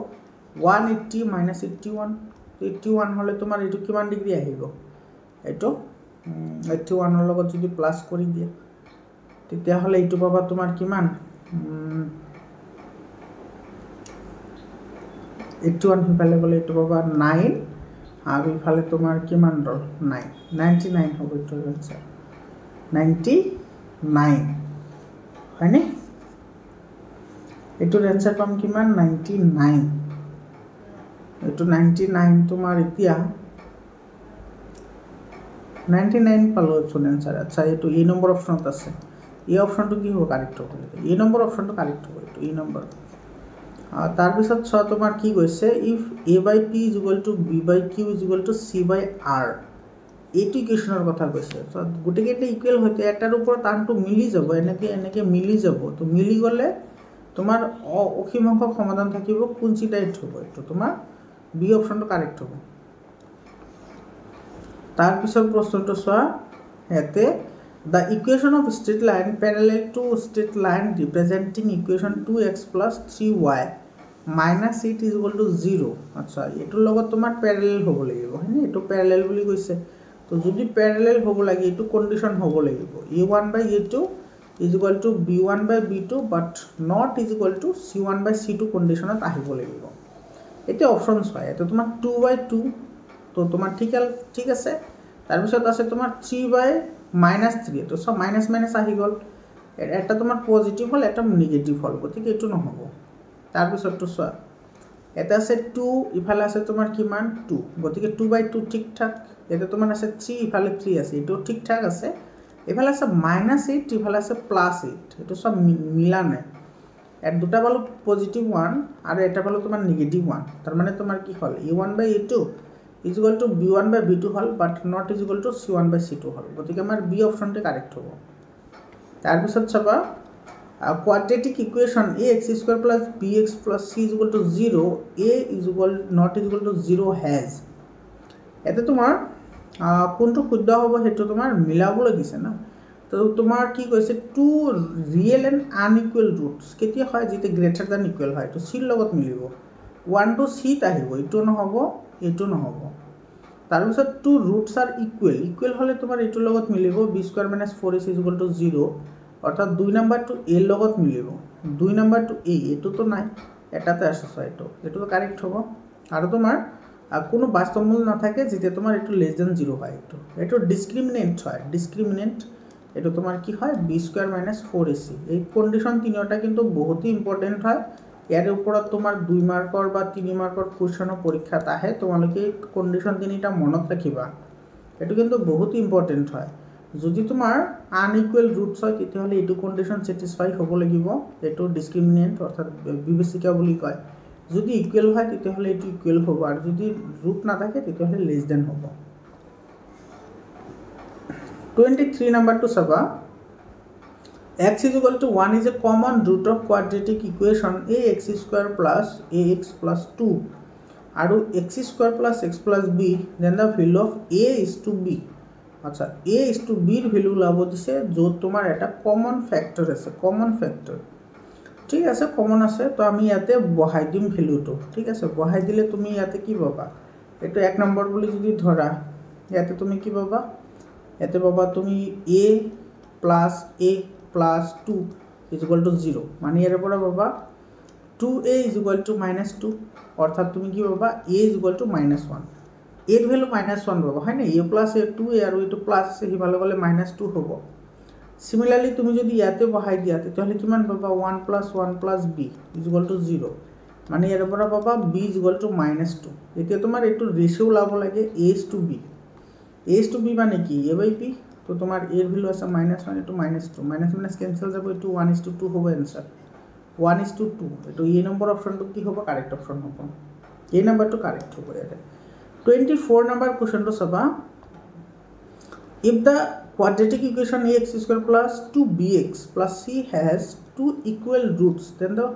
180 - 81 81 হলে তোমার এটো কিমান ডিগ্রি আহিব এটো 81 এর লগত যদি প্লাস কৰি দিয়া তেতিয়া হলে এটো পাবা তোমাৰ কিমান 81 সিফালে গ'লে এইটো পাবা 9 আৰু ইফালে তোমাৰ কিমান ৰ'ল 9 99 হ'ব এইটো আনসাৰ 99 হয়নে এইটোৰ আনসাৰ পাম কিমান 99 এইটো 99 তোমাৰ এতিয়া 99 পালো অপশন आंसर আচ্ছা এইটো এই নম্বৰ অপশনত আছে এই অপশনটো কি হ'ব কাৰেক্ট হ'ব এই নম্বৰ অপশনটো কাৰেক্ট হ'ব এইটো এই নম্বৰ তাৰ পিছত ছ তোমাৰ কি কৈছে ইফ a/p = b/q = c/r এইটো ইকুয়েশনৰ কথা কৈছে সো গুটেকেইটা ইকুৱেল হতে এটাৰ ওপৰত আনটো মিলি যাব এনেকে মিলি যাব তো মিলি গলে তোমাৰ অসীম সংখ্যক সমাধান থাকিব কোনচিডাইট হ'ব এইটো তোমাৰ বি অপশনটো কাৰেক্ট হ'ব তাৰ পিছৰ প্ৰশ্নটো চোৱা হেতে the equation of straight line parallel to straight line representing equation 2x plus 3y minus 8 is equal to 0 আচ্ছা এটোৰ লগত তোমাৰ প্যারালাল হ'ব লাগিব হয়নে এটো প্যারালাল বুলি কৈছে তো যদি প্যারালাল হ'ব লাগে এটো কন্ডিশন হ'ব লাগিব a1/a2 is equal to b1/b2 but not is equal to c1/c2 কন্ডিশনত আহিব লাগিব এতে অপশনস হয় এটো তোমাৰ 2/2 তো তোমাৰ ঠিক আছে তাৰ পিছত আছে তোমাৰ 3/-3 তো সব মাইনাস মাইনাস আহি গল এটা তোমাৰ পজিটিভ হল এটা নেগেটিভ হল গতিকে এটো নহব তাৰ পিছতটো চোৱা এটা আছে 2 ইফালে আছে তোমাৰ কিমান 2 গতিকে 2/2 ঠিকঠাক এটা তোমাৰ আছে 3 ইফালে 3 আছে এটো ঠিকঠাক আছে ইফালে আছে -8 ইফালে আছে +8 এটো সব মিলা নাই এট দুটা পালো পজিটিভ 1 আৰু এটা পালো তোমাৰ নেগেটিভ 1 তাৰ মানে তোমাৰ কি হল a1/a2 is equal to b1/b2 hall but not is equal to c1/c2 হল গতিকে আমাৰ বি অপশনটো কাৰেক্ট হ'ব তাৰ পিছত চাবা quadratic equation ax² + bx + c is equal to 0 a is equal not is equal to 0 has এতে তোমাৰ কোনটো শুদ্ধ হ'ব হেতু তোমাৰ মিলাবলৈ দিছে না তো তোমাৰ কি কৈছে টু ৰিয়েল এন্ড আনইকুৱেল ৰুটস কেতিয়া হয় যেতে গ্ৰেটাৰ দ্যান ইকুৱেল হয় তো c লগত মিলিব 1 to c ত আহিব এটো নহব এটো নহব তাৰ পিছত টু ৰুটস আৰ ইকুৱেল হলে তোমাৰ এটোৰ লগত মিলিব b² - 4ac = 0 অৰ্থাৎ 2 নম্বৰ টু a লগত মিলিব 2 নম্বৰ টু a এটো তো নাই এটাতে আছে এটো তো কাৰেক্ট হ'ব আৰু তোমাৰ কোনো বাস্তৱ মূল নাথাকে যেতে তোমাৰ এটো লেস দেন 0 হয় এটো ডিসক্ৰিমিনেন্ট হয় ডিসক্ৰিমিনেন্ট এটো তোমাৰ কি হয় b² - 4ac এই কন্ডিশন তিনিটা কিন্তু বহুত ইম্পৰ্টেন্ট হয় ইয়াৰ ওপৰত তোমাৰ 2 মাৰ্কৰ বা 3 মাৰ্কৰ কোৱেশ্চন পৰীক্ষাত আহে তোমালোকে কন্ডিশন তিনিটা মনত ৰাখিবা এটো কিন্তু বহুত ইম্পৰ্টেন্ট হয় যদি তোমাৰ আনইকুৱেল ৰুটস হয় তেতিয়াহলে এটো কন্ডিশন স্যাটিসফাই হ'ব লাগিব এটো ডিসক্ৰিমিনেন্ট অৰ্থাৎ বিবেচিকা বুলি কয় যদি ইকুৱেল হয় তেতিয়াহলে এটো ইকুৱেল হ'ব আৰু যদি ৰুট নাথাকে তেতিয়াহলে লেস দেন হ'ব 23 নম্বৰ টু চাবা x is equal to 1 is a common root of quadratic equation ax² plus ax plus 2 আৰু x² plus x plus b then the value of a is to b আচ্ছা a is to b ৰ value লাভ দিছে যত তোমাৰ এটা common factor আছে common factor ঠিক আছে কমন আছে তো আমি ইয়াতে বহাই দিম ভ্যালুটো ঠিক আছে বহাই দিলে তুমি ইয়াতে কি পাবা এটো 1 নম্বৰ বুলি যদি ধৰা ইয়াতে তুমি কি পাবা ইয়াতে পাবা তুমি a plus a plus 2 is equal to 0 মানে এর পৰা পাবা 2a is equal to -2 অর্থাৎ তুমি কি পাবা a is equal to -1 এর ভ্যালু -1 পাবা হয় না a plus a 2a আৰু এটো প্লাস আছে হিভালে গলে -2 হ'ব সিমিলারলি তুমি যদি ইয়াতে বহাই দিয়া তাহলে কিমান পাবা 1 plus 1 plus b is equal to 0 মানে এর পৰা পাবা b is equal to -2 এতিয়া তোমাৰ এটো রেশিও লাভ লাগে a is to b মানে কি a/b তো তোমার এর ভ্যালু আছে -1 এটো -2 মাইনাস ক্যান্সেল যাব এটো 1:2 হবে आंसर 1:2 এটো এই নম্বৰ অপশনটো কি হ'ব কাৰেক্ট অপশন হ'ব এই নম্বৰটো কাৰেক্ট হ'ব এটা 24 নম্বৰ কোশ্চনটো চাবা if the quadratic equation ax² plus 2bx plus c has two equal roots then the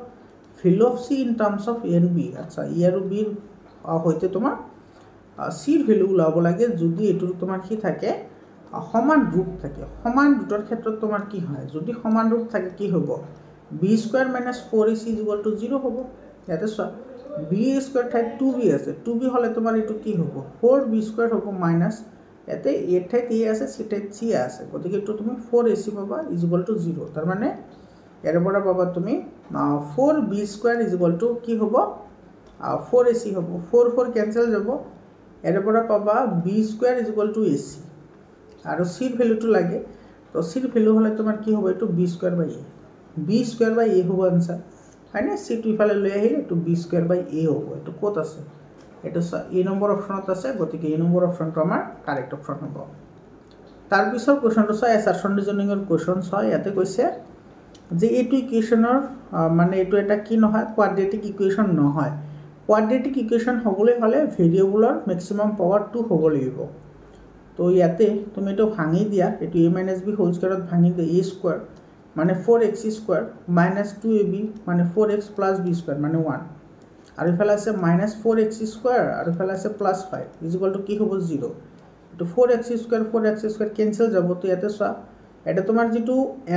value of c in terms of a and b আচ্ছা a আৰু b হইতে তোমাৰ c ৰ ভ্যালু লাভ লাগে যদি এটো তোমাৰ কি থাকে সমান ৰূপ থাকে সমান ৰুটৰ ক্ষেত্ৰত তোমাৰ কি হয় যদি সমান রূপ থাকে কি হ'ব b² - 4ac = 0 হ'ব ইয়াতে চোৱা b² ঠাইত 2b আছে 2b হলে তোমাৰ এটো কি হ'ব 4b² হ'ব মাইনাস এতে a ঠাইত a আছে c ঠাইত c আছে গতিকে এটো তুমি 4ac পাবা = 0 তাৰ মানে এৰ পৰা পাবা তুমি 4b² কি হ'ব 4ac হ'ব 4 কেঞ্চেল যাব ইয়াৰ পৰা পাবা b² = ac আৰু c ৰ ভ্যালুটো লাগে তো c ৰ ভ্যালু হলে তোমাৰ কি হ'ব এটো b² a হ'ব आंसर হয়নে c টো ইফালে লৈ আহিলে এটো b² a হ'ব এটো ক'ত আছে এটো a নম্বৰ অপচনত আছে গতিকে a নম্বৰ অপচনটো আমাৰ কাৰেক্ট অপচন হ'ব তাৰ পিছৰ কোৱেশ্চনটো চাই এছাৰশন ৰিজনিংৰ কোৱেশ্চন হয় ইয়াতে কৈছে যে এইটো ইকুৱেশ্যনৰ মানে এইটো এটা কি নহয় কোৱাড্ৰেটিক ইকুৱেশ্যন নহয় কোৱাড্ৰেটিক ইকুৱেশ্যন হ'বলৈ হলে ভেৰিয়েবলৰ ম্যাক্সিমাম পাৱাৰ 2 হ'ব লাগিব তো ইয়াতে তুমি এটো ভাঙি দিয়া এটো a - b হোল স্কয়াৰত ভাঙি দিয়া a² মানে 4x² - 2ab মানে 4x + b² মানে 1 আৰু ইফালে আছে -4x² আৰু ইফালে আছে +5 = কি হ'ব 0 এটো 4x² কেনসেল যাব তো ইয়াতে চোৱা এটা তোমাৰ যেটো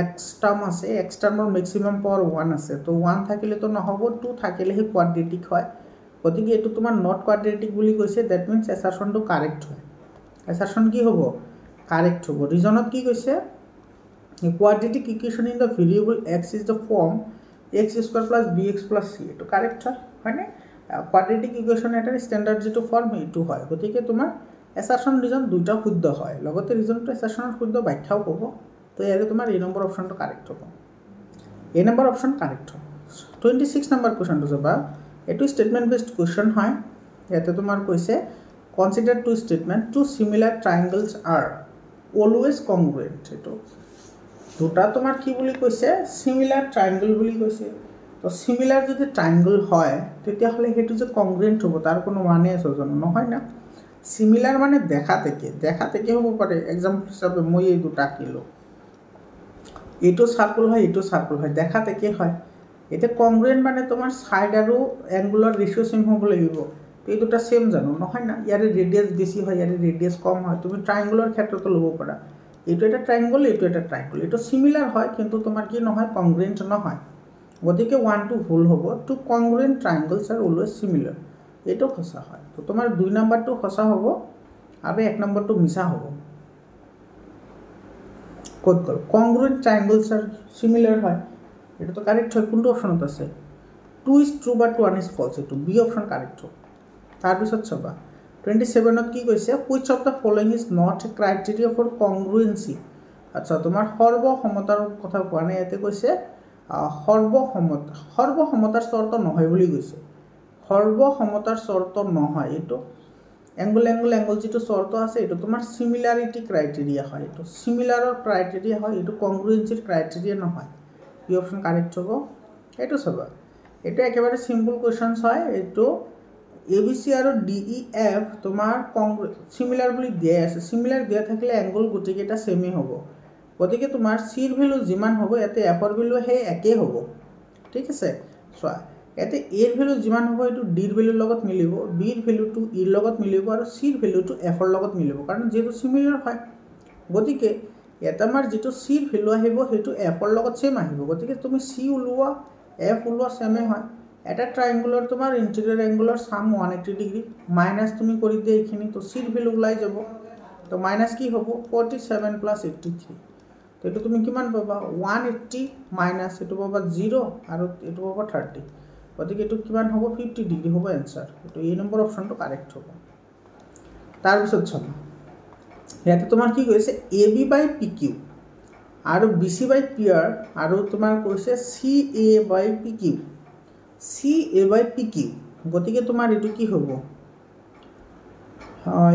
x টাৰ্ম আছে x টাৰ্মৰ ম্যাক্সিমাম পাৱাৰ 1 আছে তো 1 থাকিলে তো নহব 2 থাকিলেহে কোৱাড্ৰেটিক হয় গতিকে এটো তোমাৰ নট কোৱাড্ৰেটিক বুলি কৈছে দ্যাট মিন্স এছাৰশনটো কাৰেক্ট হয় এছাৰশন কি হ'ব কাৰেক্ট হ'ব ৰিজনত কি কৈছে A quadratic equation in the variable x is the form x² + bx + c এটো কারেক্ট হয় না quadratic equation এটাৰ স্ট্যান্ডাৰ্ড যেটো ফৰ্ম এটো হয় গতিকে তোমাৰ এছাৰশন ৰিজন দুটা শুদ্ধ হয় লগতে ৰিজনটো এছাৰশনৰ শুদ্ধ ব্যাখ্যাও হ'ব তো ইয়াৰে তোমাৰ a নম্বৰ অপচনটো কাৰেক্ট হ'ব a নম্বৰ অপচন কাৰেক্ট হ'ব 26 নম্বৰ কোৱেশ্চনটো চাবা এটো স্টেটমেন্ট বেসড কোৱেশ্চন হয় ইয়াতে তোমাৰ কৈছে consider two statement two similar triangles are always congruent এটো দুটা তোমাৰ কি বুলি কৈছে সিমিলাৰ ট্ৰায়াঙ্গল বুলি কৈছে তো সিমিলাৰ যদি ট্ৰায়াঙ্গল হয় তেতিয়া হলে হেতু যে কংগ্ৰুয়েন্ট হ'ব তাৰ কোনো মানে আছে জানো নহয় না সিমিলাৰ মানে দেখা থেকে হ'ব পাৰে एग्जांपल হিচাপে মই এই দুটা কিলো এটো সাৰ্কেল হয় দেখা থেকে হয় এটা কংগ্ৰুয়েন্ট মানে তোমাৰ সাইড আৰু অ্যাঙ্গুলার রেশিও সেম হ'ব লাগিব এই দুটা সেম জানো নহয় না ইয়াৰে ৰেডিয়াস বেছি হয় ইয়াৰে ৰেডিয়াস কম হয় তুমি ট্ৰায়াঙ্গলৰ ক্ষেত্ৰটো ল'ব পাৰা এটো এটা ট্ৰায়াঙ্গল এটো সিমিলাৰ হয় কিন্তু তোমাৰ কি নহয় কংগ্ৰুয়েন্ট নহয় গতিকে 1 2 ভুল হ'ব টু কংগ্ৰুয়েন্ট ট্ৰায়াঙ্গলস আৰ অলওয়েজ সিমিলাৰ এটো সঁচা হয় তো তোমাৰ 2 নম্বৰটো সঁচা হ'ব আৰু 1 নম্বৰটো মিছা হ'ব কোড কল কংগ্ৰুয়েন্ট ট্রায়াঙ্গলস আর সিমিলার হয় এটা তো কারেক্ট হয় কোনটো অপশনত আছে 2 is true but 1 is false এটো বি অপশন কারেক্ট হ'ব তাৰ পিছত চাবা 27 ত কি কৈছে which of the following is not a criteria for congruency আচ্ছা তোমাৰ সৰ্বসমতাৰ কথা কোৱা নাই ইয়াতে কৈছে সৰ্বসমতাৰ শৰ্ত নহয় বুলি কৈছে সৰ্বসমতাৰ শৰ্ত নহয় এটো এংগল যেটো শর্ত আছে এটো তোমার সিমিলারিটি ক্রাইটেরিয়া হয় এটো সিমিলারর ক্রাইটেরিয়া হয় এটো কংগ্রুয়েন্সির ক্রাইটেরিয়া নহয় এই অপশন কারেক্ট হ'ব এটো সবা এটা একেবারে সিম্পল কোশ্চেনস হয় এটো এবিসি আৰু ডিইএফ তোমাৰ সিমিলাৰ বুলি দিয়া আছে সিমিলাৰ দিয়া থাকিলে অ্যাঙ্গল গুটিকেটা সেমই হ'ব গতিকে তোমাৰ সিৰ ভ্যালু যিমান হ'ব এতে এফৰ ভ্যালু হে একে হ'ব ঠিক আছে সোৱা এতে এৰ ভ্যালু যিমান হ'ব এটো ডিৰ ভ্যালুৰ লগত মিলিব বিৰ ভ্যালুটো ইৰ লগত মিলিব আৰু সিৰ ভ্যালুটো এফৰ লগত মিলিব কাৰণ যেটো সিমিলাৰ হয় গতিকে এটা আমাৰ যেটো সিৰ ভ্যালু আহিব হেতু এফৰ লগত সেম আহিব গতিকে তুমি সি উলোৱা এফ উলোৱা সেমে হয় এটা ট্ৰায়াঙ্গলৰ তোমাৰ ইন্টিৰিয়ৰ অ্যাঙ্গলৰ সাম 180 ডিগ্ৰী মাইনাস তুমি কৰি দিয়া এখিনি তো সিৰ ভ্যালু ওলাই যাব তো মাইনাস কি হ'ব 47 + 83 তো এটো তুমি কিমান পাবা 180 মাইনাস এটো পাবা 0 আৰু এটো পাবা 30 গতিকে এটো কিমান হ'ব 50 ডিগ্ৰী হ'ব आंसर এটো এই নম্বৰ অপশনটো কাৰেক্ট হ'ব তাৰ পিছত চাবা ইয়াতে তোমাৰ কি কৈছে AB / PQ আৰু BC / PR আৰু তোমাৰ কৈছে CA / PQ CA / PQ গতিকে তোমাৰ এটো কি হ'ব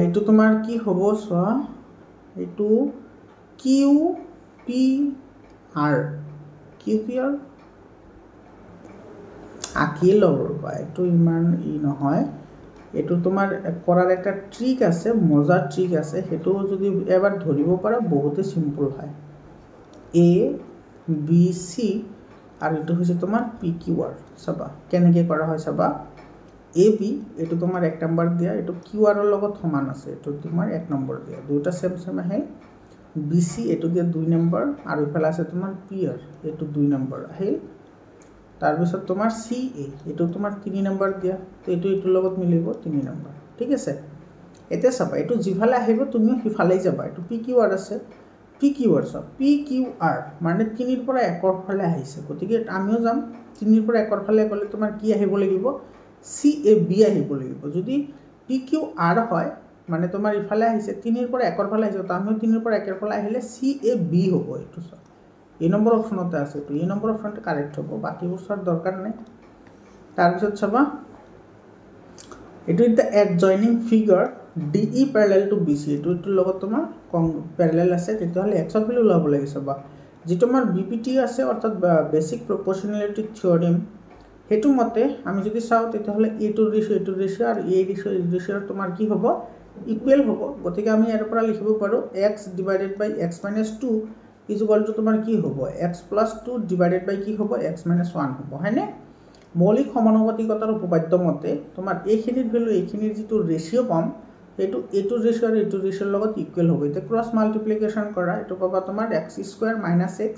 এটো তোমাৰ কি হ'ব সোৱা এটো QPR আকি লবৰ পায় এটো ইমান ই নহয় এটো তোমাৰ কৰাৰ একটা ট্ৰিক আছে মজা ট্ৰিক আছে হেতু যদি এবাৰ ধৰিব পাৰা বহুতে সিম্পল হয় A B C আৰু এটো হৈছে তোমাৰ PQR চাবা কেনেকৈ কৰা হয় চাবা AB এটো তোমাৰ 1 নম্বৰ দিয়া এটো QR ৰ লগত সমান আছে এটো তোমাৰ 1 নম্বৰ দিয়া দুটা সেম আহে BC এটো দিয়া 2 নম্বৰ আৰু ইফালে আছে তোমাৰ PR এটো 2 নম্বৰ আহে তাৰ পিছত তোমাৰ CA এটো তোমাৰ 3 নম্বৰ দিয়া তো এটো লগত মিলিব 3 নম্বৰ ঠিক আছে এতে চাবা এটো জিফালে আহিব তুমি হিফালে যাবা এটো PQR আছে PQR সব PQR মানে 3 ৰ পৰা 1 ৰ ফালে আহিছে গতিকে আমিও যাম 3 ৰ পৰা 1 ৰ ফালে গলে তোমাৰ কি আহিব লাগিব চি এ বি আহিব লাগিব যদি পি কিউ আৰ হয় মানে তোমাৰ ইফালে আহিছে 3 পৰা 1 ফালে আহিছে তো আমি 3 পৰা 1 ফালে আহিলে চি এ বি হ'ব এইটো সব এই নম্বৰ অপশনতে আছে তো এই নম্বৰ অপশনটো কাৰেক্ট হ'ব বাকিবোৰ সব দৰকাৰ নাই তাৰ পিছত চাবা এটো is the adjoining figure DE parallel to BC এটো লগত তোমাৰ প্যাৰালাল আছে তেতিয়াহলে x ৰ ভ্যালু ওলাব লাগে চাবা যে তোমাৰ BPT আছে অৰ্থাৎ বেসিক প্ৰপৰ্শনালিটি থিওৰেম হেতু মতে আমি যদি চাও তেতিয়াহলে a টু ৰেশিও আৰু a ৰেশিও তোমাৰ কি হ'ব ইকুৱেল হ'ব গতিকে আমি ইয়াৰ পৰা লিখিব পাৰো x divided by x minus 2 is equal to তোমাৰ কি হ'ব x plus 2 divided by কি হ'ব x minus 1 হ'ব হয়নে মৌলিক সমানুপাতিকতাৰ উপপাদ্য মতে তোমাৰ এইখিনিৰ ভ্যালু এইখিনিৰ যেটো ৰেশিও পাম এটো এটো ৰেশিও আৰু এটো ৰেশিওৰ লগত ইকুৱেল হ'ব এটা ক্ৰস মাল্টিপ্লিকেশন কৰা এটো পাবা তোমাৰ x স্কয়াৰ minus x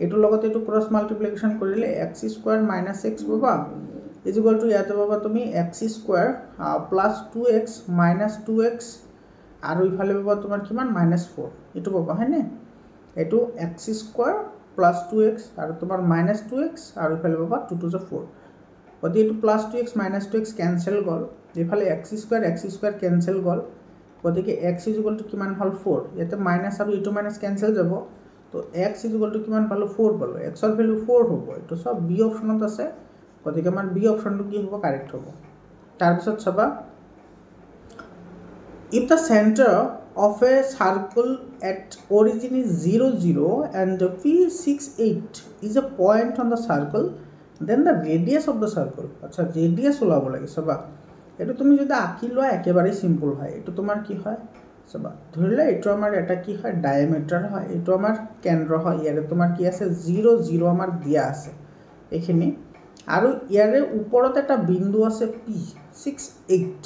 এটো লগত এটো ক্ৰস মাল্টিপ্লিকেশন কৰিলে x স্কয়াৰ minus x পাবা is equal to ইয়াতে পাবা তুমি x square plus 2x minus 2x আৰু ইফালে পাবা তোমাৰ কিমান minus 4 এটো পাবা হয়নে এটো x স্কয়াৰ plus 2x আৰু তোমাৰ minus 2x আৰু ইফালে পাবা 2 to the 4 গতি এটো plus 2x minus 2x cancel গল ইফালে x স্কয়াৰ ক্যান্সেল গল গতিকে x is equal to কিমান হল 4 ইয়াতে মাইনাস আৰু ইটো মাইনাস ক্যান্সেল যাব তো x is equal to কিমান পালো 4 পালো x ৰ ভ্যালু 4 হ'ব এটো সব বি অপশনত আছে গতিকে আমাৰ বি অপশনটো কি হ'ব কাৰেক্ট হ'ব তাৰ পিছত চাবা if the center of a circle at origin is 0 0 and p68 is a point on the circle then the radius of the circle আচ্ছা radius ওলাব লাগে চাবা এটো তুমি যদি আঁকি লোৱা একেবাৰে সিম্পল হয় এটো তোমাৰ কি হয় চাবা ধৰিলে এটো আমাৰ এটা কি হয় ডায়ামিটাৰ হয় এটো আমাৰ কেন্দ্ৰ হয় ইয়াৰে তোমাৰ কি আছে 0 0 আমাৰ দিয়া আছে এখিনি আৰু ইয়াৰে ওপৰত এটা বিন্দু আছে p68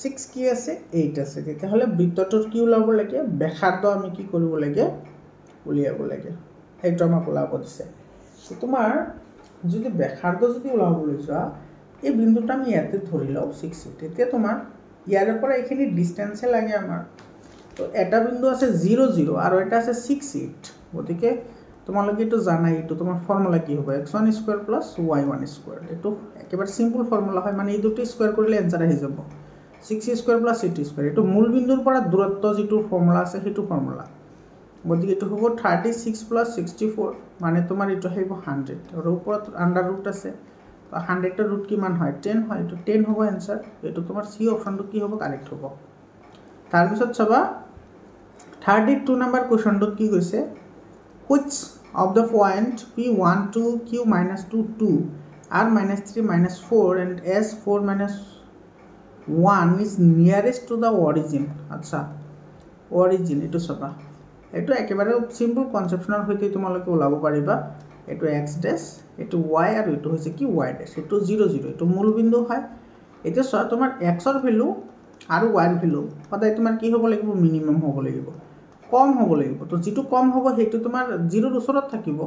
6 কি আছে 8 আছে তেতিয়াহলে বৃত্তটোৰ কি ওলাব লাগে ব্যাসাৰ্ধ আমি কি কৰিব লাগে উলিয়াব লাগে এইটো আমাক ওলাব দিছে তোমাৰ যদি ব্যাসাৰ্ধ যদি ওলাবলৈ যোৱা এই বিন্দুটা আমি ইয়াতে ধৰি লও 6 তেতিয়া তোমাৰ ইয়াৰ পৰা এইখিনি ডিসটেন্সে লাগে আমাৰ তো এটা বিন্দু আছে 0 0 আৰু এটা আছে 68 গতিকে তোমালোকে এটো জানাই এটো তোমাৰ ফৰ্মুলা কি হ'ব x1 স্কয়াৰ + y1 স্কয়াৰ এটো একেবাৰে সিম্পল ফৰ্মুলা হয় মানে এই দুটো স্কয়াৰ কৰিলে आंसर আহি যাব 6 স্কয়াৰ + 8 স্কয়াৰ এটো মূল বিন্দুৰ পৰা দূৰত্ব যেটো ফৰ্মুলা আছে হেতু ফৰ্মুলা গতিকে এটো হ'ব 36 + 64 মানে তোমাৰ এটো হ'ব 100 আৰু ওপৰত আন্ডাৰ ৰুট আছে 100 ৰ ৰুট কিমান হয় 10 হয় এটো 10 হ'ব आंसर এটো তোমাৰ সি অপশনটো কি হ'ব কাৰেক্ট হ'ব তাৰ পিছত চাবা 32 নম্বৰ কোৱেশ্চনটোত কি কৈছে which of the point p1 2 q -2 2 r -3 -4 and s4 -1 is nearest to the origin আচ্ছা origin এটো চাবা এটো একেবাৰে সিম্পল কনসেপচনৰ হৈতে তোমালোকে ওলাব পাৰিবা এটো x ড্যাশ এটো y আৰু এটো হৈছে কি y ড্যাশ এটো 0 0 এটো মূল বিন্দু হয় এটো সব তোমাৰ x ৰ ভ্যালু আৰু y ৰ ভ্যালু সদায় তোমাৰ কি হ'ব লাগিব মিনিমাম হ'ব লাগিব কম হ'ব লাগিব তো যেটো কম হ'ব হেতু তোমাৰ 0 ৰ ওচৰত থাকিব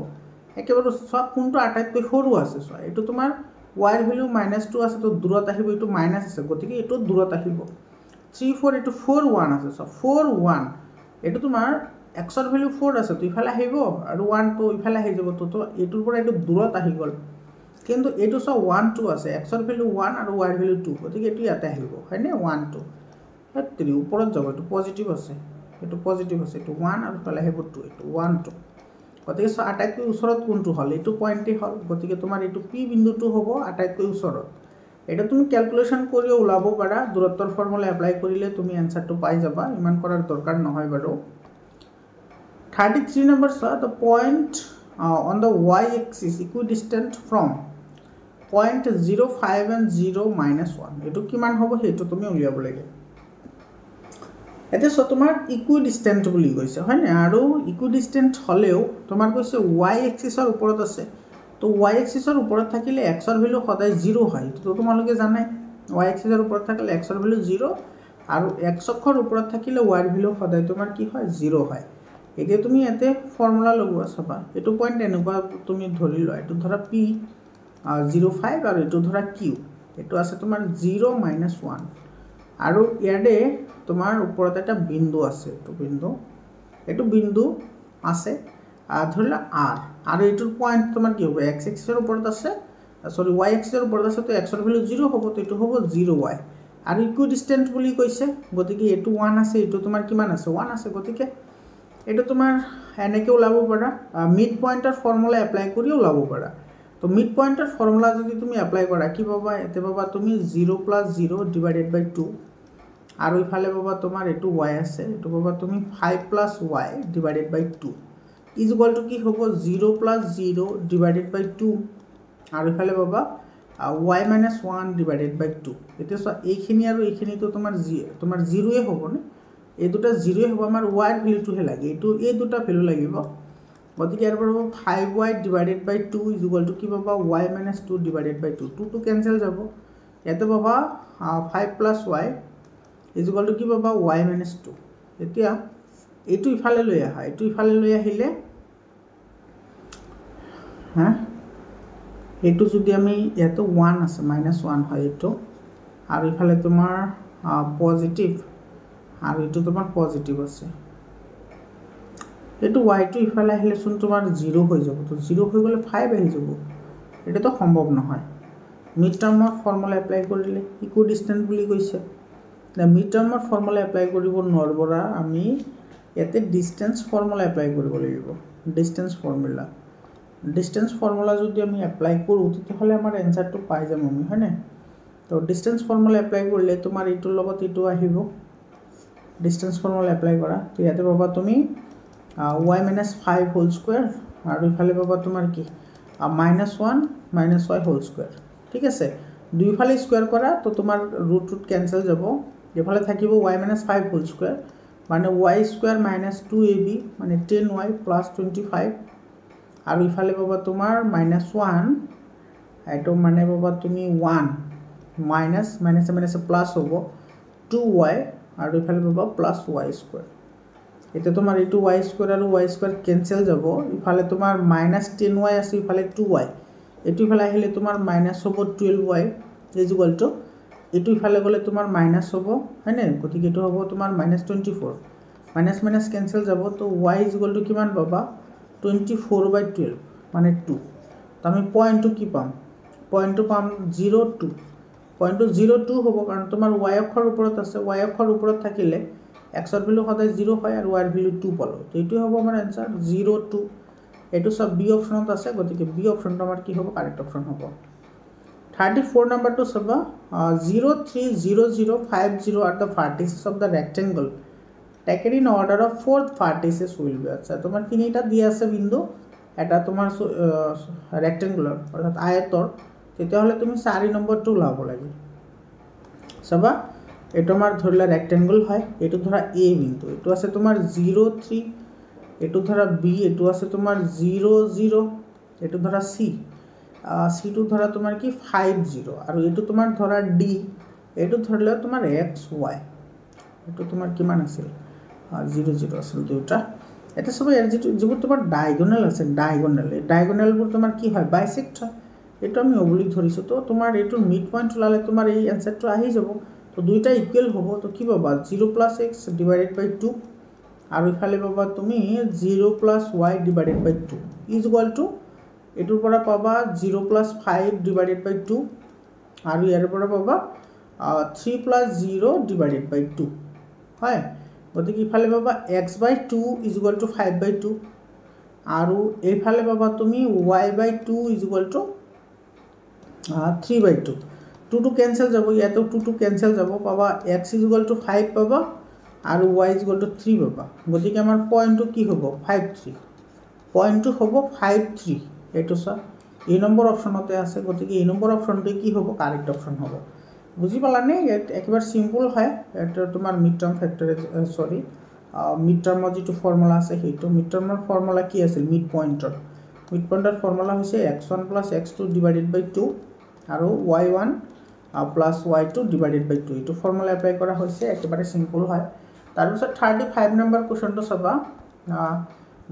একেবাৰে সব কোনটো আটাইতকৈ সৰু আছে সো এটো তোমাৰ y ৰ ভ্যালু -2 আছে তো দূৰত আহিব এটো মাইনাস আছে গতিকে এটো দূৰত আহিব 3 4 এটো 4 1 আছে সো 4 1 এটো তোমাৰ x ৰ ভ্যালু 4 আছে তো ইফালে আহিব আৰু 1 তো ইফালে আহি যাব তো এটোৰ পৰা এটো দূৰত আহি গল কিন্তু এটো সো 1 2 আছে x ৰ ভ্যালু 1 আৰু y ৰ ভ্যালু 2 গতিকে এটো ইয়াতে আহিব হয়নে 1 2 3 ওপৰত যাব এটো পজিটিভ আছে এটো পজিটিভ আছে এটো 1 আৰু ইফালে আহিব 2 এটো 1 2 গতিকে সো আটাইতকৈ ওচৰত কোনটো হল এটো পইণ্টে হল গতিকে তোমাৰ এটো p বিন্দুটো হ'ব আটাইতকৈ ওচৰত এটা তুমি ক্যালকুলেশন কৰি ওলাব পাৰা দূৰত্বৰ ফৰ্মুলা এপ্লাই কৰিলে তুমি आंसरটো পাই যাবা ইমান কৰাৰ দৰকাৰ নহয় বাৰু 33 number sir the point on the y axis equidistant from point 0 5 and 0 -1 এটো কিমান হ'ব হেতু তুমি উলিয়াব লাগে এতে সো তোমাৰ ইকুইডিস্টেন্ট বুলি কৈছে হয় না আৰু ইকুইডিস্টেন্ট হলেও তোমাৰ কৈছে y এক্সিসৰ ওপৰত আছে তো y এক্সিসৰ ওপৰত থাকিলে x ৰ ভ্যালু সদায় 0 হয় তো তোমালোকে জানাই y এক্সিসৰ ওপৰত থাকিলে x ৰ ভ্যালু 0 আৰু x অক্ষৰ ওপৰত থাকিলে y ৰ ভ্যালু সদায় তোমাৰ কি হয় 0 হয় এতিয়া তুমি এতে ফৰ্মুলা লগোৱা চাবা এটো পইণ্ট এনেকুৱা তুমি ধৰি লোৱা এটো ধৰা p 05 আৰু এটো ধৰা q এটো আছে তোমাৰ 0 -1 আৰু ইয়াৰে তোমাৰ ওপৰত এটা বিন্দু আছে এটো বিন্দু আছে ধৰিলা r আৰু এটোৰ পইণ্ট তোমাৰ কি হ'ব x এক্সিসৰ ওপৰত আছে সৰি y এক্সিছৰ ওপৰত আছে তো x ৰ ভ্যালু 0 হ'ব তো এটো হ'ব 0y আৰু ইকুইডিস্টেন্ট বুলি কৈছে গতিকে এটো 1 আছে এটো তোমাৰ কিমান আছে 1 আছে গতিকে এটো তোমাৰ এনেকে ওলাব পাৰা মিড পয়েন্টৰ ফৰ্মুলা এপ্লাই কৰি ওলাব পাৰা তো মিড পয়েন্টৰ ফৰ্মুলা যদি তুমি এপ্লাই কৰা কি পাবা এতে পাবা তুমি 0 + 0 / 2 আৰু ইফালে পাবা তোমাৰ এটো y আছে এটো পাবা তুমি 5 + y / 2 ইকুয়াল টু কি হ'ব 0 + 0 / 2 আৰু ইফালে পাবা y - 1 / 2 এতিয়া সো এইখিনি আৰু এইখিনি তো তোমাৰ 0 এ হ'ব না এই দুটা 0 এ হ'ব আমাৰ y এর ভ্যালুটো হে লাগে এটো এই দুটা ভ্যালু লাগিব গতিকে এর পর 5y / 2 ইকুয়াল টু কি পাবা y - 2 / 2 2 টু ক্যান্সেল যাব এতে পাবা 5 + y ইকুয়াল টু কি পাবা y - 2 এতিয়া এটো ইফালে লৈ আহা এটো ইফালে লৈ আহিলে হ্যাঁ এটো যদি আমি এটো 1 আছে -1 হয় এটো আর ইফালে তোমার পজিটিভ আর এটো তোমার পজিটিভ আছে এটো y টু ইফালে আহিলে শুন তোমার 0 হৈ যাব তো 0 হৈ গলে 5 আহি যাব এটা তো সম্ভৱ নহয় মিড টাৰ্মৰ ফৰ্মুলা এপ্লাই কৰিলে ইকুইডিস্টেন্ট বুলি কৈছে না মিড টাৰ্মৰ ফৰ্মুলা এপ্লাই কৰিব নৰবৰা আমি এতে ডিসটেন্স ফৰ্মুলা এপ্লাই কৰিব লাগিব ডিসটেন্স ফৰ্মুলা যদি আমি এপ্লাই কৰো তেতিয়াহলে আমাৰ এনসাৰটো পাই যাম আমি হয় না তো ডিসটেন্স ফৰ্মুলা এপ্লাই কৰিলে তোমাৰ ইটোৰ লগত ইটো আহিব ডিসটেন্স ফৰ্মুলা এপ্লাই কৰা তো ইয়াতে পাবা তুমি y - 5 হোল স্কয়াৰ আৰু ইফালে পাবা তোমাৰ কি -1 - y হোল স্কয়াৰ ঠিক আছে দুইফালে স্কয়াৰ কৰা তো তোমাৰ ৰুট ক্যান্সেল যাব এফালে থাকিব y - 5 হোল স্কয়াৰ মানে y স্কয়াৰ - 2ab মানে 10y + 25 আৰু ইফালে পাবা তোমাৰ -1 এটো মানে পাবা তুমি 1 মাইনাস প্লাস হ'ব 2y আৰু ইফালে পাবা +y স্কয়াৰ এটা তোমাৰ এটো y স্কয়াৰ আৰু y স্কয়ার ক্যান্সেল যাব ইফালে তোমার -10y আছে ইফালে 2y এটো ইফালে আহিলে তোমার মাইনাস হ'ব 12y ইকুয়াল টু এটো ইফালে গলে তোমার মাইনাস হ'ব হয়নে গতিকে এটো হ'ব তোমার -24 মাইনাস ক্যান্সেল যাব তো y ইকুয়াল টু কিমান পাবা 24/12 মানে 2 তো আমি পয়েন্টটো কি পাম পয়েন্টটো পাম 02 পয়েন্টটো 02 হ'ব কাৰণ তোমাৰ y অক্ষৰ ওপৰত আছে y অক্ষৰ ওপৰত থাকিলে x এৰ ভ্যালু সদায় 0 হয় আৰ y এৰ ভ্যালু 2 পালো তো এটো হ'ব আমাৰ आंसर 02 এটো সব বি অপশনত আছে গতিকে বি অপশনটো আমাৰ কি হ'ব কাৰেক্ট অপশন হ'ব 34 নাম্বাৰটো সবা 03005 are the vertices of the rectangle taken in order of fourth vertices will be আচ্ছা তোমার তিনটা দিয়া আছে বিন্দু এটা তোমার রেক্টেঙ্গুলার অর্থাৎ আয়তর তেতিয়াহলে তুমি 4 নম্বরটো ওলাব লাগে সবা এটা আমার ধরলা রেক্টেঙ্গল হয় এটো ধরা a বিন্দু এটো আছে তোমার 03 এটো ধরা b এটো আছে তোমার 00 এটো ধরা c c2 ধরা তোমার কি 50 আর এটো তোমার ধরা d এটো ধরলে তোমার xy এটো তোমার কি মান আছে 00 আছে দুটো এটা সব এর যেগুলো তোমার ডায়াগোনাল আছে ডায়াগোনালবোৰ তোমাৰ কি হয় বাইসেক্ট হয় এটা আমি অবলিক ধৰিছো তো তোমার এটো মিড পয়েন্ট লালে তোমার এই आंसरটো আহি যাব তো দুইটা ইকুয়াল হ'ব তো কি পাবা 0 + x / 2 আৰু ইফালে পাবা তুমি 0 + y / 2 ইকুয়াল টু এটোৰ পৰা পাবা 0 + 5 / 2 আৰু ইয়াৰ পৰা পাবা 3 + 0 / 2 হয় গতিকে ইফালে পাবা x/2 = 5/2 আৰু এইফালে পাবা তুমি y/2 = 3/2 2 টু ক্যান্সেল যাব ইয়াতো 2 টু ক্যান্সেল যাব পাবা x = 5 পাবা আৰু y = 3 পাবা গতিকে আমাৰ পয়েন্টটো কি হ'ব 53 পয়েন্টটো হ'ব 53 এটো সব এই নম্বৰ অপশনতে আছে গতিকে এই নম্বৰ অপশনটো কি হ'ব কারেক্ট অপশন হ'ব বুঝি পালানে একবার সিম্পল হয় এটা তোমার মিড টার্ম ফ্যাক্টরে সরি মিড টাৰ্মৰ যেটো ফৰ্মুলা আছে সেইটো মিড টাৰ্মৰ ফৰ্মুলা কি আছিল মিড পয়েন্টৰ ফৰ্মুলা হৈছে x1 + x2 / 2 আৰু y1 + y2 / 2 এটো ফৰ্মুলা এপ্লাই কৰা হৈছে একেবাৰে সিম্পল হয় তাৰ পিছত 35 নম্বৰ কোৱেশ্চনটো চাবা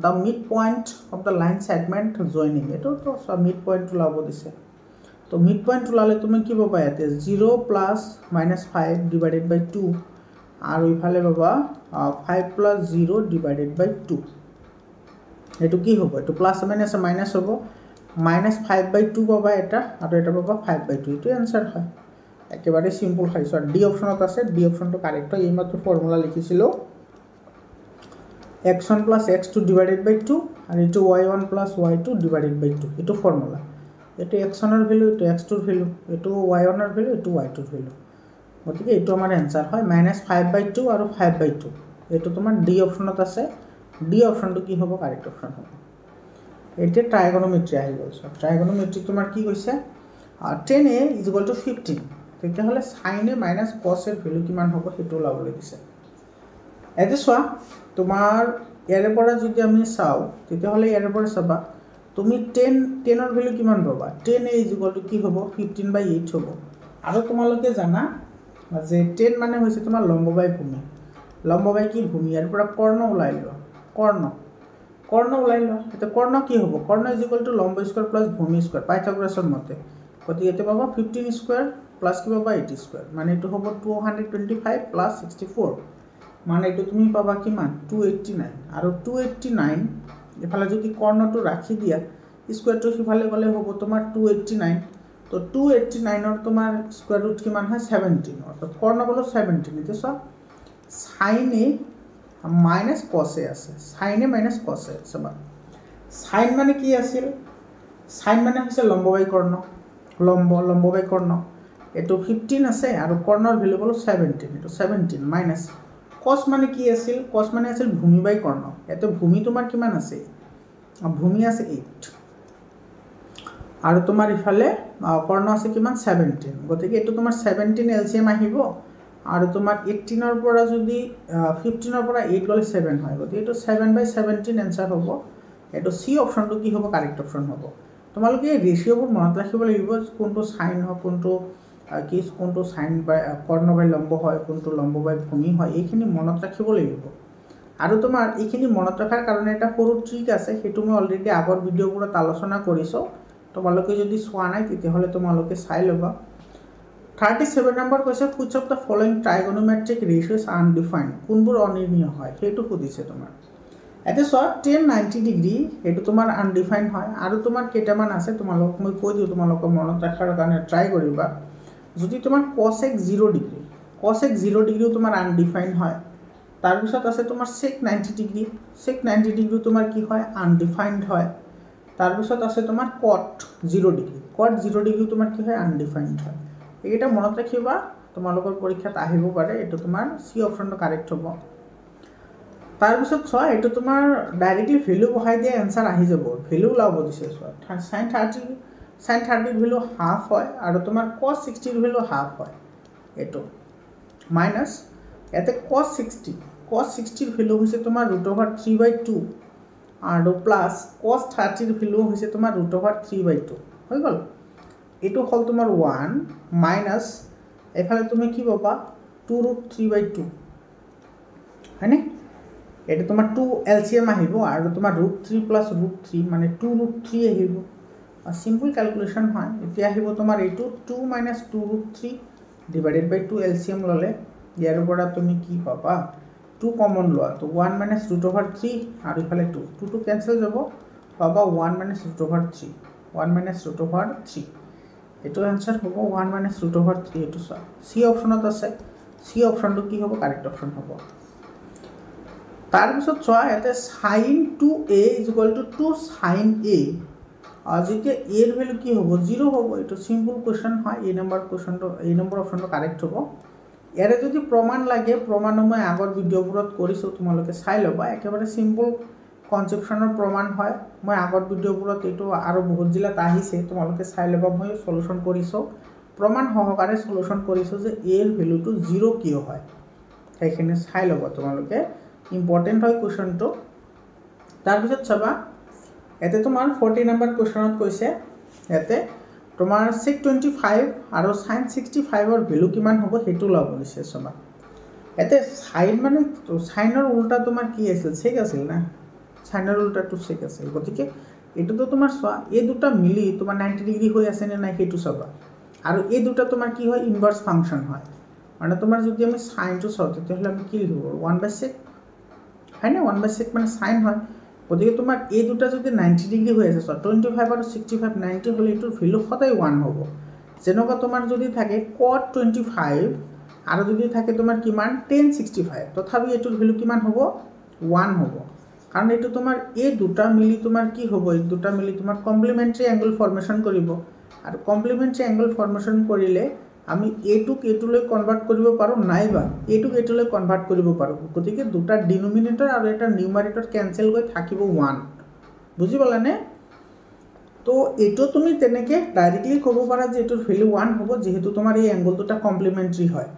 the midpoint of the line segment joining এটো তো মিড পয়েন্ট লাভ দিছে তো মিড পয়েন্ট লালে তুমি কি পাবা ইয়াতে 0 + -5 / 2 আৰু ইফালে পাবা 5 + 0 / 2 এটো কি হ'ব এটো প্লাস মাইনাস মাইনাস হ'ব -5/2 পাবা এটা আৰু এটা পাবা 5/2 এইটো এনসাৰ হয় একেবাৰে সিম্পল খাইছো আৰু ডি অপশনত আছে ডি অপশনটো কাৰেক্ট হয় এইমাত্ৰ ফৰ্মুলা লিখিছিলো x1 + x2 / 2 আৰু এটো y1 + y2 / 2 এটো ফৰ্মুলা এটো x1 এর ভ্যালু এটো x2 এর ভ্যালু এটো y1 এর ভ্যালু এটো y2 এর ভ্যালু গতিকে এটো আমাৰ এনসাৰ হয় -5/2 আৰু 5/2 এটো তোমাৰ ডি অপশনত আছে ডি অপশনটো কি হ'ব কারেক্ট অপশন হ'ব এটা ট্রাইগোনোমেট্রি আহি গ'ল সব ট্রাইগোনোমেট্রি তোমাৰ কি কৈছে 10a = 15 তেতিয়াহলে sin a - cos এর ভ্যালু কিমান হ'ব হেতু লাবলৈ দিছে এতে সোয়া তোমার ইয়াৰে পৰা যদি আমি চাও তেতিয়াহলে ইয়াৰে পৰা চাবা তুমি 10 এর ভ্যালু কিমান পাবা 10a = কি হ'ব 15/8 হ'ব আৰু তোমালোকে জানা যে 10 মানে হৈছে তোমাৰ লম্ববাই ভূমি লম্ববাই কি ভূমি ইয়াৰ পৰা কৰ্ণ ওলাই ল কৰ্ণ ওলাই ল এটা কৰ্ণ কি হ'ব কৰ্ণ = লম্ব স্কয়াৰ + ভূমি স্কয়াৰ পাইথাগোৰাসৰ মতে গতিকে এতে পাবা 15 স্কয়ার + কি পাবা 80 স্কয়ার মানে এটো হ'ব 225 + 64 মানে এটো তুমি পাবা কিমান 289 আৰু 289 এফালে যদি কৰ্ণটো ৰাখি দিয়া স্কয়াৰটো সিফালে গলে হ'ব তোমাৰ 289 তো 289 এর তোমার স্কয়ার রুট কিমান হয় 17 অর্থাৎ কর্ণ বলো 17 এতে সব sin a - cos a আছে sin a - cos a সবা sin মানে কি আছিল sin মানে হৈছে লম্ববাই কৰ্ণ লম্ববাই কৰ্ণ এটো 15 আছে আৰু কৰ্ণৰ ভ্যালু বলো 17 এটো 17 মাইনাস cos মানে কি আছিল cos মানে আছিল ভূমি বাই কৰ্ণ এটো ভূমি তোমাৰ কিমান আছে ভূমি আছে 8 আৰু তোমাৰ ইফালে কৰ্ণ আছে কিমান 17 গতিকে এটো তোমাৰ 17 এলসিএম আহিব আৰু তোমাৰ 18 এৰ পৰা যদি 15 এৰ পৰা 8 গলে 7 হয় গতিকে এটো 7/17 আনসার হ'ব এটো সি অপশনটো কি হ'ব কারেক্ট অপশন হ'ব তোমালোকে ৰেশিওবোৰ মনত ৰাখিব লাগিব কোনটো সাইন হয় কোনটো সাইন বাই কৰ্ণ বাই লম্ব হয় কোনটো লম্ব বাই ভূমি হয় এইখিনি মনত ৰাখিব লাগিব আৰু তোমাৰ এইখিনি মনত ৰাখাৰ কাৰণে এটা সৰু ট্ৰিক আছে হেতু মই অলৰেডি আগৰ ভিডিওবোৰত আলোচনা কৰিছো তোমালোকে যদি সোৱা নাই তেতিয়াহলে তোমালোকে চাই লবা 37 নম্বৰ কৈছে which of the following trigonometric ratios are undefined কোনবোৰ অনিৰ্ণীয় হয় হেতু সুধিছে তোমাৰ এতে সব 10 90 ডিগ্ৰী হেতু তোমাৰ আনডিফাইন্ড হয় আৰু তোমাৰ কেটামান আছে তোমালোক মই কৈ দিও তোমালোক মনত ৰাখাৰ কাৰণে ট্ৰাই কৰিবা যদি তোমাৰ cos x 0 ডিগ্ৰী তোমাৰ আনডিফাইন্ড হয় তাৰ পিছত আছে তোমাৰ sec 90 ডিগ্ৰী তোমাৰ কি হয় আনডিফাইন্ড হয় তাৰ পিছত আছে তোমাৰ cot 0 ডিগ্ৰী তোমাৰ কি হয় আনডিফাইন্ড হয় এটা মনত ৰাখিবা তোমালোকৰ পৰীক্ষাত আহিব পাৰে এটো তোমাৰ সি অপশনটো কাৰেক্ট হ'ব তাৰ পিছত চোৱা এটো তোমাৰ ডাইৰেক্টলি ভ্যালু বহাই দিয়া आंसर আহি যাব ভ্যালু লাভ দিছে চোৱা sin 30 ভ্যালু হাফ হয় আৰু তোমাৰ cos 60 ভ্যালু হাফ হয় এটো মাইনাস এতে cos 60 ভ্যালু হৈছে তোমাৰ √3/2 আৰু প্লাস cos 30 ভ্যালু হৈছে তোমাৰ √3/2 হৈ গল এটো হল তোমাৰ 1 মাইনাস এফালে তুমি কি পাবা 2√3/2 হয়নে এটা তোমাৰ 2 এলসিএম আহিব আৰু তোমাৰ √3 + √3 মানে 2√3 আহিব সিম্পল ক্যালকুলেশন হয় এতিয়া আহিব তোমাৰ এইটো 2 - 2√3 / 2 এলসিএম ললে ইয়াৰ পৰা তুমি কি পাবা 2 কমন লোৱা তো 1 - √3 আৰু ইফালে 2 টো ক্যান্সেল যাব পাবা 1 - √3 এটো आंसर হ'ব 1 - √3 এটো সি অপশনত আছে সি অপশনটো কি হ'ব কারেক্ট অপশন হ'ব তাৰ পিছত চোৱা এতে sin 2a = 2 sin a আৰু যেতিয়া a এর ভ্যালু কি হ'ব 0 হ'ব এটো সিম্পল কোশ্চেন হয় এই নম্বৰ অপশনটো কাৰেক্ট হ'ব ইয়াৰে যদি প্ৰমাণ লাগে প্ৰমাণও মই আগৰ ভিডিওবোৰত কৰিছো তোমালোকে চাই লবা একেবাৰে সিম্পল কনসেপচনৰ প্ৰমাণ হয় মই আগৰ ভিডিওবোৰত এটো আৰু বহুত জিলাত আহিছে তোমালোকে চাই লবা মই সলিউশন কৰিছো প্ৰমাণ সহকাৰে সলিউশন কৰিছো যে a এৰ ভ্যালুটো 0 কিয় হয় সেইখিনি চাই লবা তোমালোকে ইম্পৰ্টেন্ট হয় কোশ্চেনটো তাৰ পিছত চাবা এতে তোমাৰ 40 নম্বৰ কোশ্চেনত কৈছে এতে তোমাৰ sec 25 আৰু sin 65 এর ভ্যালু কিমান হ'ব হেতু লাভ দিছে চাবা এতে sin মানে তো সাইনৰ উল্টা তোমাৰ কি আছিল sec আছিল না সাইনৰ উল্টাটো sec আছিল গতিকে এটো তো তোমাৰ সোয়া এই দুটা মিলি তোমাৰ 90 ডিগ্ৰী হৈ আছে নে নাই হেতু চাবা আৰু এই দুটা তোমাৰ কি হয় ইনভাৰ্স ফাংশন হয় মানে তোমাৰ যদি আমি sin টো চাও তেতিয়াহলে আমি কি লিখব 1/sec হয় না 1/sec মানে sin হয় গতিকে তোমাৰ এই দুটা যদি 90 ডিগ্ৰী হৈ আছে 25 আৰু 65 90 হলে এটোৰ ভ্যালু সদায় 1 হ'ব যেনেকুৱা তোমাৰ যদি থাকে cot 25 আৰু যদি থাকে তোমাৰ কিমান tan 65 তথাপি এটোৰ ভ্যালু কিমান হ'ব 1 হ'ব কাৰণ এটো তোমাৰ এই দুটা মিলি তোমাৰ কি হ'ব এই দুটা মিলি তোমাৰ কমপ্লিমেন্টাৰী এংগল ফৰ্মেশন কৰিব আৰু কমপ্লিমেন্টাৰী এংগল ফৰ্মেশন কৰিলে আমি এটুক এটুলৈ কনভাৰ্ট কৰিব পাৰো নাইবা এটুক এটুলৈ কনভাৰ্ট কৰিব পাৰো গতিকে দুটা ডিনোমিনেটৰ আৰু এটা নিউমাৰেটৰ ক্যান্সেল হৈ থাকিব 1 বুজি পালানে তো এটো তুমি তেনেকে ডাইৰেক্টলি ক'ব পাৰা যে এটোৰ ভ্যালু 1 হ'ব যেহেতু তোমাৰ এই এংগল দুটা কমপ্লিমেন্টাৰী হয়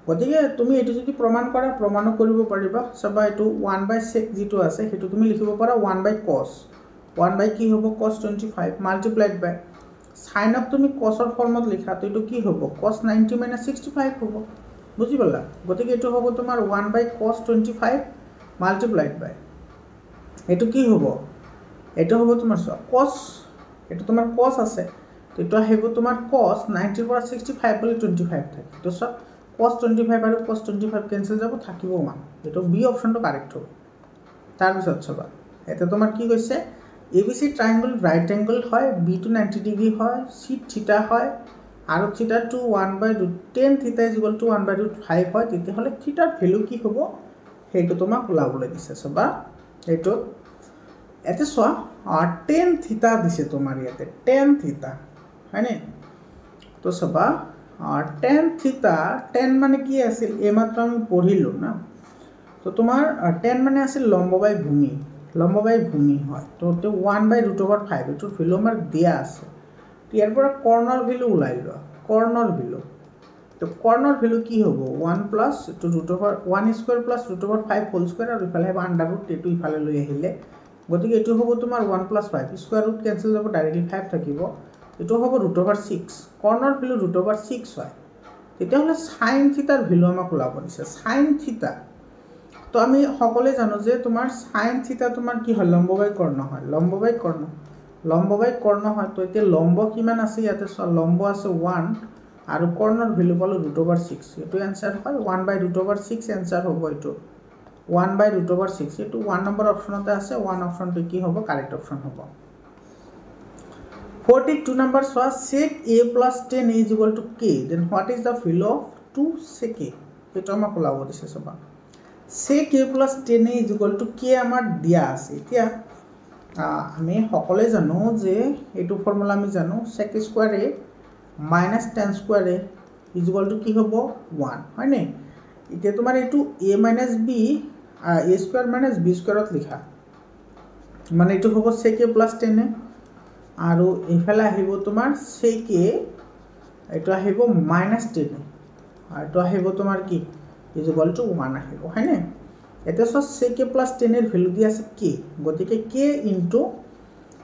গতিকে তুমি এটো যদি প্ৰমাণ কৰা প্ৰমাণ কৰিব পাৰিবা সবা এটো 1/sec যেটো আছে হেতু তুমি লিখিব পাৰা 1/cos 1 কি হ'ব cos 25 multiplied by sin of তুমি cos অৰ ফৰ্মত লিখা তো এটো কি হ'ব cos 90 - 65 হ'ব বুজি পালা গতিকে এটো হ'ব তোমাৰ 1/cos 25 মাল্টিপ্লাইড বাই এটো কি হ'ব এটো হ'ব তোমাৰ cos এটো তোমাৰ cos আছে তো এটো আহিব তোমাৰ cos 90 পৰা 65 বলি 25 থাকে তো সব cos 25 আৰু cos 25 ক্যান্সেল যাব থাকিব 1 এটো বি অপশনটো কাৰেক্ট হ'ব তাৰ পিছত চাবা এটা তোমাৰ কি কৈছে ABC triangle right angle হয় B to 90 degree হয় C theta হয় আৰু theta to 1/tan theta is equal to 1/5 হয় তেতিয়া হলে theta ভ্যালু কি হ'ব হেতু তোমাক ওলাবলৈ দিছে সবা এটো এতে সোয়া tan theta দিছে তোমাৰ ইয়াতে tan theta হয়নে তো সবা tan theta tan মানে কি আছিল এইমাত্ৰ আমি পঢ়িলো না তো তোমাৰ tan মানে আছিল লম্ববাই ভূমি হয় তো 1/√5 এটো ভ্যালু আমাৰ দিয়া আছে ইয়াৰ পৰা কৰ্ণৰ ভ্যালু ওলাই লোৱা কৰ্ণৰ ভ্যালু তো কৰ্ণৰ ভ্যালু কি হ'ব 1 plus two √1 square plus √5 whole square আৰু ইফালে হ'ব আন্ডাৰৰুট এটো ইফালে লৈ আহিলে গতিকে এটো হ'ব তোমাৰ 1 + 5 স্কয়াৰ ৰুট ক্যান্সেল যাব ডাইৰেক্টলি 5 থাকিব এটো হ'ব √6 কৰ্ণৰ ভ্যালু √6 হয় তেতিয়া হলে sin থিটাৰ ভ্যালু আমাক ওলাব দিছে sin থিটা তো আমি সকলে জানো যে তোমাৰ sin থিটা তোমাৰ কি হয় লম্ববাই কৰ্ণ হয় লম্ববাই কৰ্ণ হয় তো এতিয়া লম্ব কিমান আছে ইয়াতে লম্ব আছে 1 আৰু কৰ্ণৰ ভ্যালু পালো √6 এটো आंसर হয় 1/√6 आंसर হ'ব এটো 1/√6 এটো 1 নম্বৰ অপচনতে আছে 1 অপচনটো কি হ'ব কারেক্ট অপচন হ'ব 42 number so sec a plus 10 is equal to k then what is the value of 2 sec a এটা আমাক ওলাব দিছে সবা sec a plus 10 is equal to k আমাৰ দিয়া আছে এতিয়া আমি সকলে জানো যে এটো ফৰ্মুলা আমি জানো sec square a minus tan square a is equal to কি হ'ব 1 হয় নে এতিয়া তোমাৰ এটো a minus b a square minus b square ত লিখা মানে এটো হ'ব sec a plus 10 a আৰু এফালে আহিব তোমাৰ sec a এটো আহিব -10 আৰু এটো আহিব তোমাৰ কি is equal to 1 আহিব হয়নে এটা sec a plus 10 এর ভ্যালু দি আছে k গতিকে k ইনটু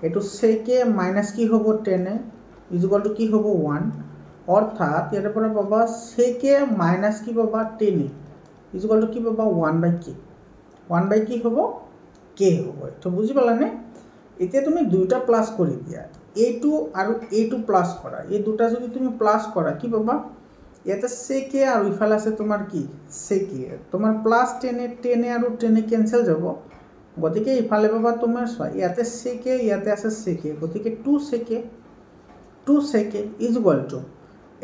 এটো sec a মাইনাস কি হ'ব 10 is equal to কি হ'ব 1 অর্থাৎ এর পৰা পাবা sec a মাইনাস কি পাবা 10 is equal to কি পাবা 1/k 1/k হ'ব k হ'ব তো বুজি পালানে এতিয়া তুমি দুইটা প্লাস কৰি দিয়া a2 আৰু a2 প্লাস কৰা এই দুটা যদি তুমি প্লাস কৰা কি পাবা এটা sec a আৰু ইফালে আছে তোমাৰ কি sec a তোমাৰ প্লাস 10 আৰু 10 ক্যান্সেল যাব গতিকে ইফালে পাবা তোমাৰ ইয়াতে sec a ইয়াতে আছে sec a গতিকে 2 sec a is equal to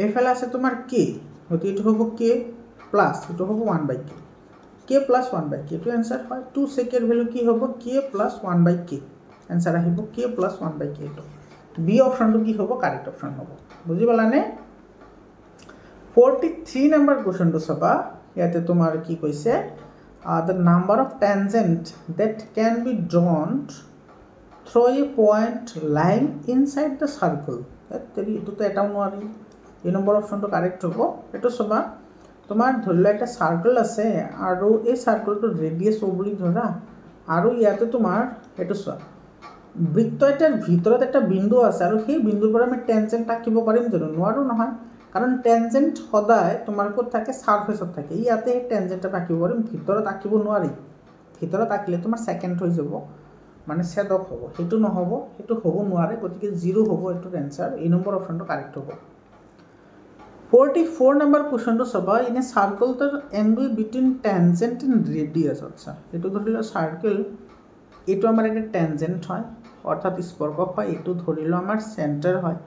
ইফালে আছে তোমাৰ k গতিকে এটো হ'ব k প্লাস এটো হ'ব 1/k k plus 1/k to answer হয় 2 sec এর ভ্যালু কি হ'ব k plus 1/k answer আহিব k plus 1/k to b option তো কি হ'ব কারেক্ট অপশন হ'ব বুজি পালানে 43 number question to saba yate tomar ki koise the number of tangent that can be drawn through a point lying inside the circle teri etu to etao noari এই number option to correct hobo eto saba tomar dhorla eta circle ase aru ei circle to radius o boli dhora aru yate tomar eto sa বৃত্ত এটাৰ ভিতৰত এটা বিন্দু আছে আৰু সেই বিন্দুৰ পৰা আমি টেনজেন্ট আঁকিব পাৰিম জানো নোৱাৰো নহয় কাৰণ টেনজেন্ট সদায় তোমাৰ কোত থাকে সাৰফেসত থাকে ইয়াতে টেনজেন্টটা আঁকিব পাৰিম ভিতৰত আঁকিব নোৱাৰি ভিতৰত আঁকিলে তোমাৰ সেকেন্ড হৈ যাব মানে ছেদক হ'ব হেতু নহব হেতু হ'ব নোৱাৰে গতিকে 0 হ'ব এটো आंसर এই নম্বৰ অপচনটো কারেক্ট হ'ব 44 number question to saba in a circle the angle between tangent and radius acha etu dhorila circle এইটো আমাৰ এটা টেনজেন্ট হয় অৰ্থাৎ স্পৰ্শক হয় এইটো ধৰিলো আমাৰ সেন্টাৰ হয়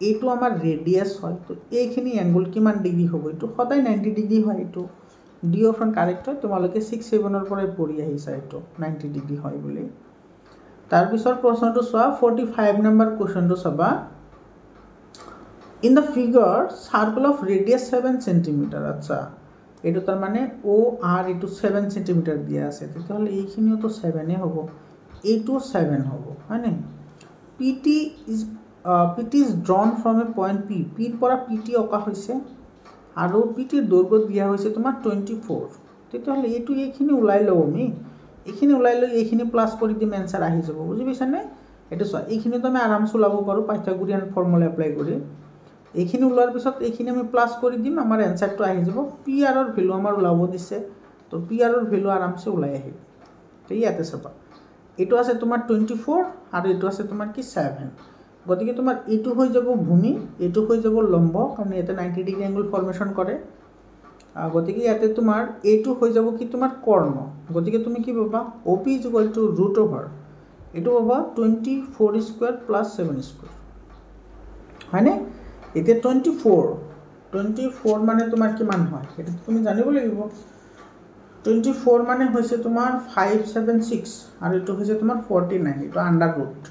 এইটো আমাৰ ৰেডিয়াস হয় তো এইখিনি এংগল কিমান ডিগ্ৰী হ'ব এইটো সদায় 90 ডিগ্ৰী হয় এইটো ডি অপশন কাৰেক্ট হয় তোমালোকে 6 7 ৰ পৰাই পঢ়ি আহিছা এইটো 90 ডিগ্ৰী হয় বুলি তাৰ পিছৰ প্ৰশ্নটো চোৱা 45 নম্বৰ কোৱেশ্চনটো চাবা in the figure circle of radius 7 cm আচ্ছা এটো তার মানে ও আর এটো 7 cm দিয়া আছে তাহলে এইখিনিও তো 7 এ হবে এটো 7 হবে মানে PT is drawn from a point P P ৰ পৰা PT অকা হৈছে আৰু PT ৰ দৈৰ্ঘ্য দিয়া হৈছে তোমাৰ 24 তাহলে এটো এইখিনি উলাই লও আমি এইখিনি উলাই লৈ এইখিনি প্লাস কৰি দিম आंसर আহি যাব বুজি পাইছানে এটো চোৱা এইখিনি তো আমি আৰামসে উলাব পাৰো পাইথাগোৰিয়ান ফৰ্মুলা এপ্লাই কৰি এইখিনি উলাৰ পিছত এইখিনি আমি প্লাস কৰি দিম আমাৰ आंसरটো আহি যাব PR ৰ ভ্যালু আমাৰ উলাব দিছে তো PR ৰ ভ্যালু আৰামসে উলাই আহিব তো ইয়াতে চাবা এটো আছে তোমাৰ 24 আৰু এটো আছে তোমাৰ কি 7 গতিকে তোমাৰ এটো হৈ যাব ভূমি এটো হৈ যাব লম্ব কাৰণ এতে 90 ডিগ্ৰী এংগল ফৰ্মেশন কৰে গতিকে ইয়াতে তোমাৰ এটো হৈ যাব কি তোমাৰ কৰ্ণ গতিকে তুমি কি পাবা OP √over এটো পাবা 24 স্কয়াৰ প্লাস 7 স্কয়াৰ হয়নে এতে 24 মানে তোমাৰ কিমান হয় এটা তুমি জানিব লাগিব 24 মানে হৈছে তোমাৰ 576 আৰু এটো হৈছে তোমাৰ 49 এটো আন্ডাৰ ৰুট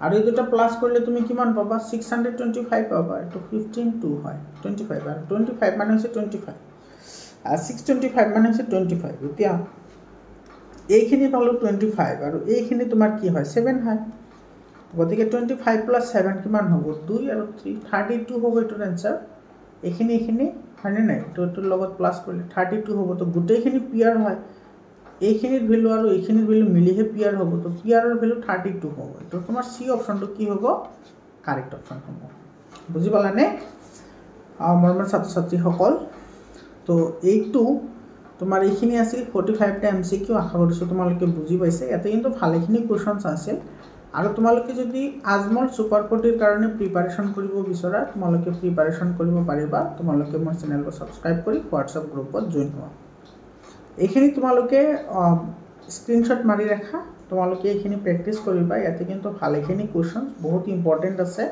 আৰু এই দুটা প্লাস কৰিলে তুমি কিমান পাবা 625 পাবা এটো 152 হয় 25 আৰু 25 মানে হৈছে 25 আৰ 625 মানে হৈছে 25 এতিয়া এইখিনি পালো 25 আৰু এইখিনি তোমাৰ কি হয় 7 হয় গতিকে 25 প্লাস 7 কিমান হ'ব 2 আৰু 3 32 হ'ব এটোৰ आंसर এইখিনি হয়নে নাই তো লগত প্লাস কৰিলে 32 হ'ব তো গুটেইখিনি পিয়াৰ হয় এইখিনিৰ ভ্যালু আৰু এইখিনিৰ ভ্যালু মিলিহে পিয়াৰ হ'ব তো পিয়াৰৰ ভ্যালু 32 হ'ব তো তোমাৰ সি অপশনটো কি হ'ব কাৰেক্ট অপশন হ'ব বুজি পালানে মৰমৰ ছাত্ৰ ছাত্ৰী সকল তো এইটো তোমাৰ এইখিনি আছিল 45 টা MCQ আশা কৰিছো তোমালোকে বুজি পাইছে ইয়াতে কিন্তু ভালেখিনি কোৱেশ্চনছ আছে আৰু তোমালোকে যদি আজমল সুপাৰ 40 ৰ কাৰণে প্ৰিপাৰেচন কৰিব বিচৰা তোমালোকে প্ৰিপাৰেচন কৰিব পাৰিবা তোমালোকে মোৰ চেনেলটো সাবস্ক্ৰাইব কৰি WhatsApp গ্ৰুপত জয়েন হোৱা এইখিনি তোমালোকে স্ক্ৰিনশ্বট মাৰি ৰাখা তোমালোকে এইখিনি প্ৰেক্টিস কৰিবা ইয়াতে কিন্তু ভালেখিনি কোৱেশ্চন বহুত ইম্পৰ্টেন্ট আছে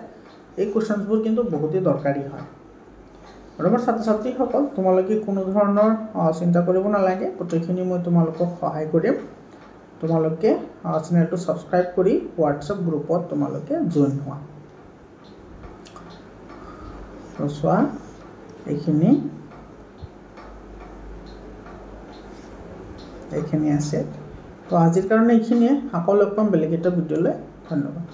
এই কোৱেশ্চনবোৰ কিন্তু বহুতই দৰকাৰী হয় ৰবৰ ছাত্ৰ ছাত্ৰী সকল তোমালোকে কোনো ধৰণৰ চিন্তা কৰিব নালাগে গোটেইখিনি মই তোমালোকক সহায় কৰিম তোমালোকে চেনেলটো সাবস্ক্ৰাইব কৰি WhatsApp গ্ৰুপত তোমালোকে জয়েন হোৱা ৰসোৱা এইখিনি আছে তো আজিৰ কাৰণে এইখিনিয়ে আকৌ লগ পাম বেলেগ এটা ভিডিঅ'লৈ ধন্যবাদ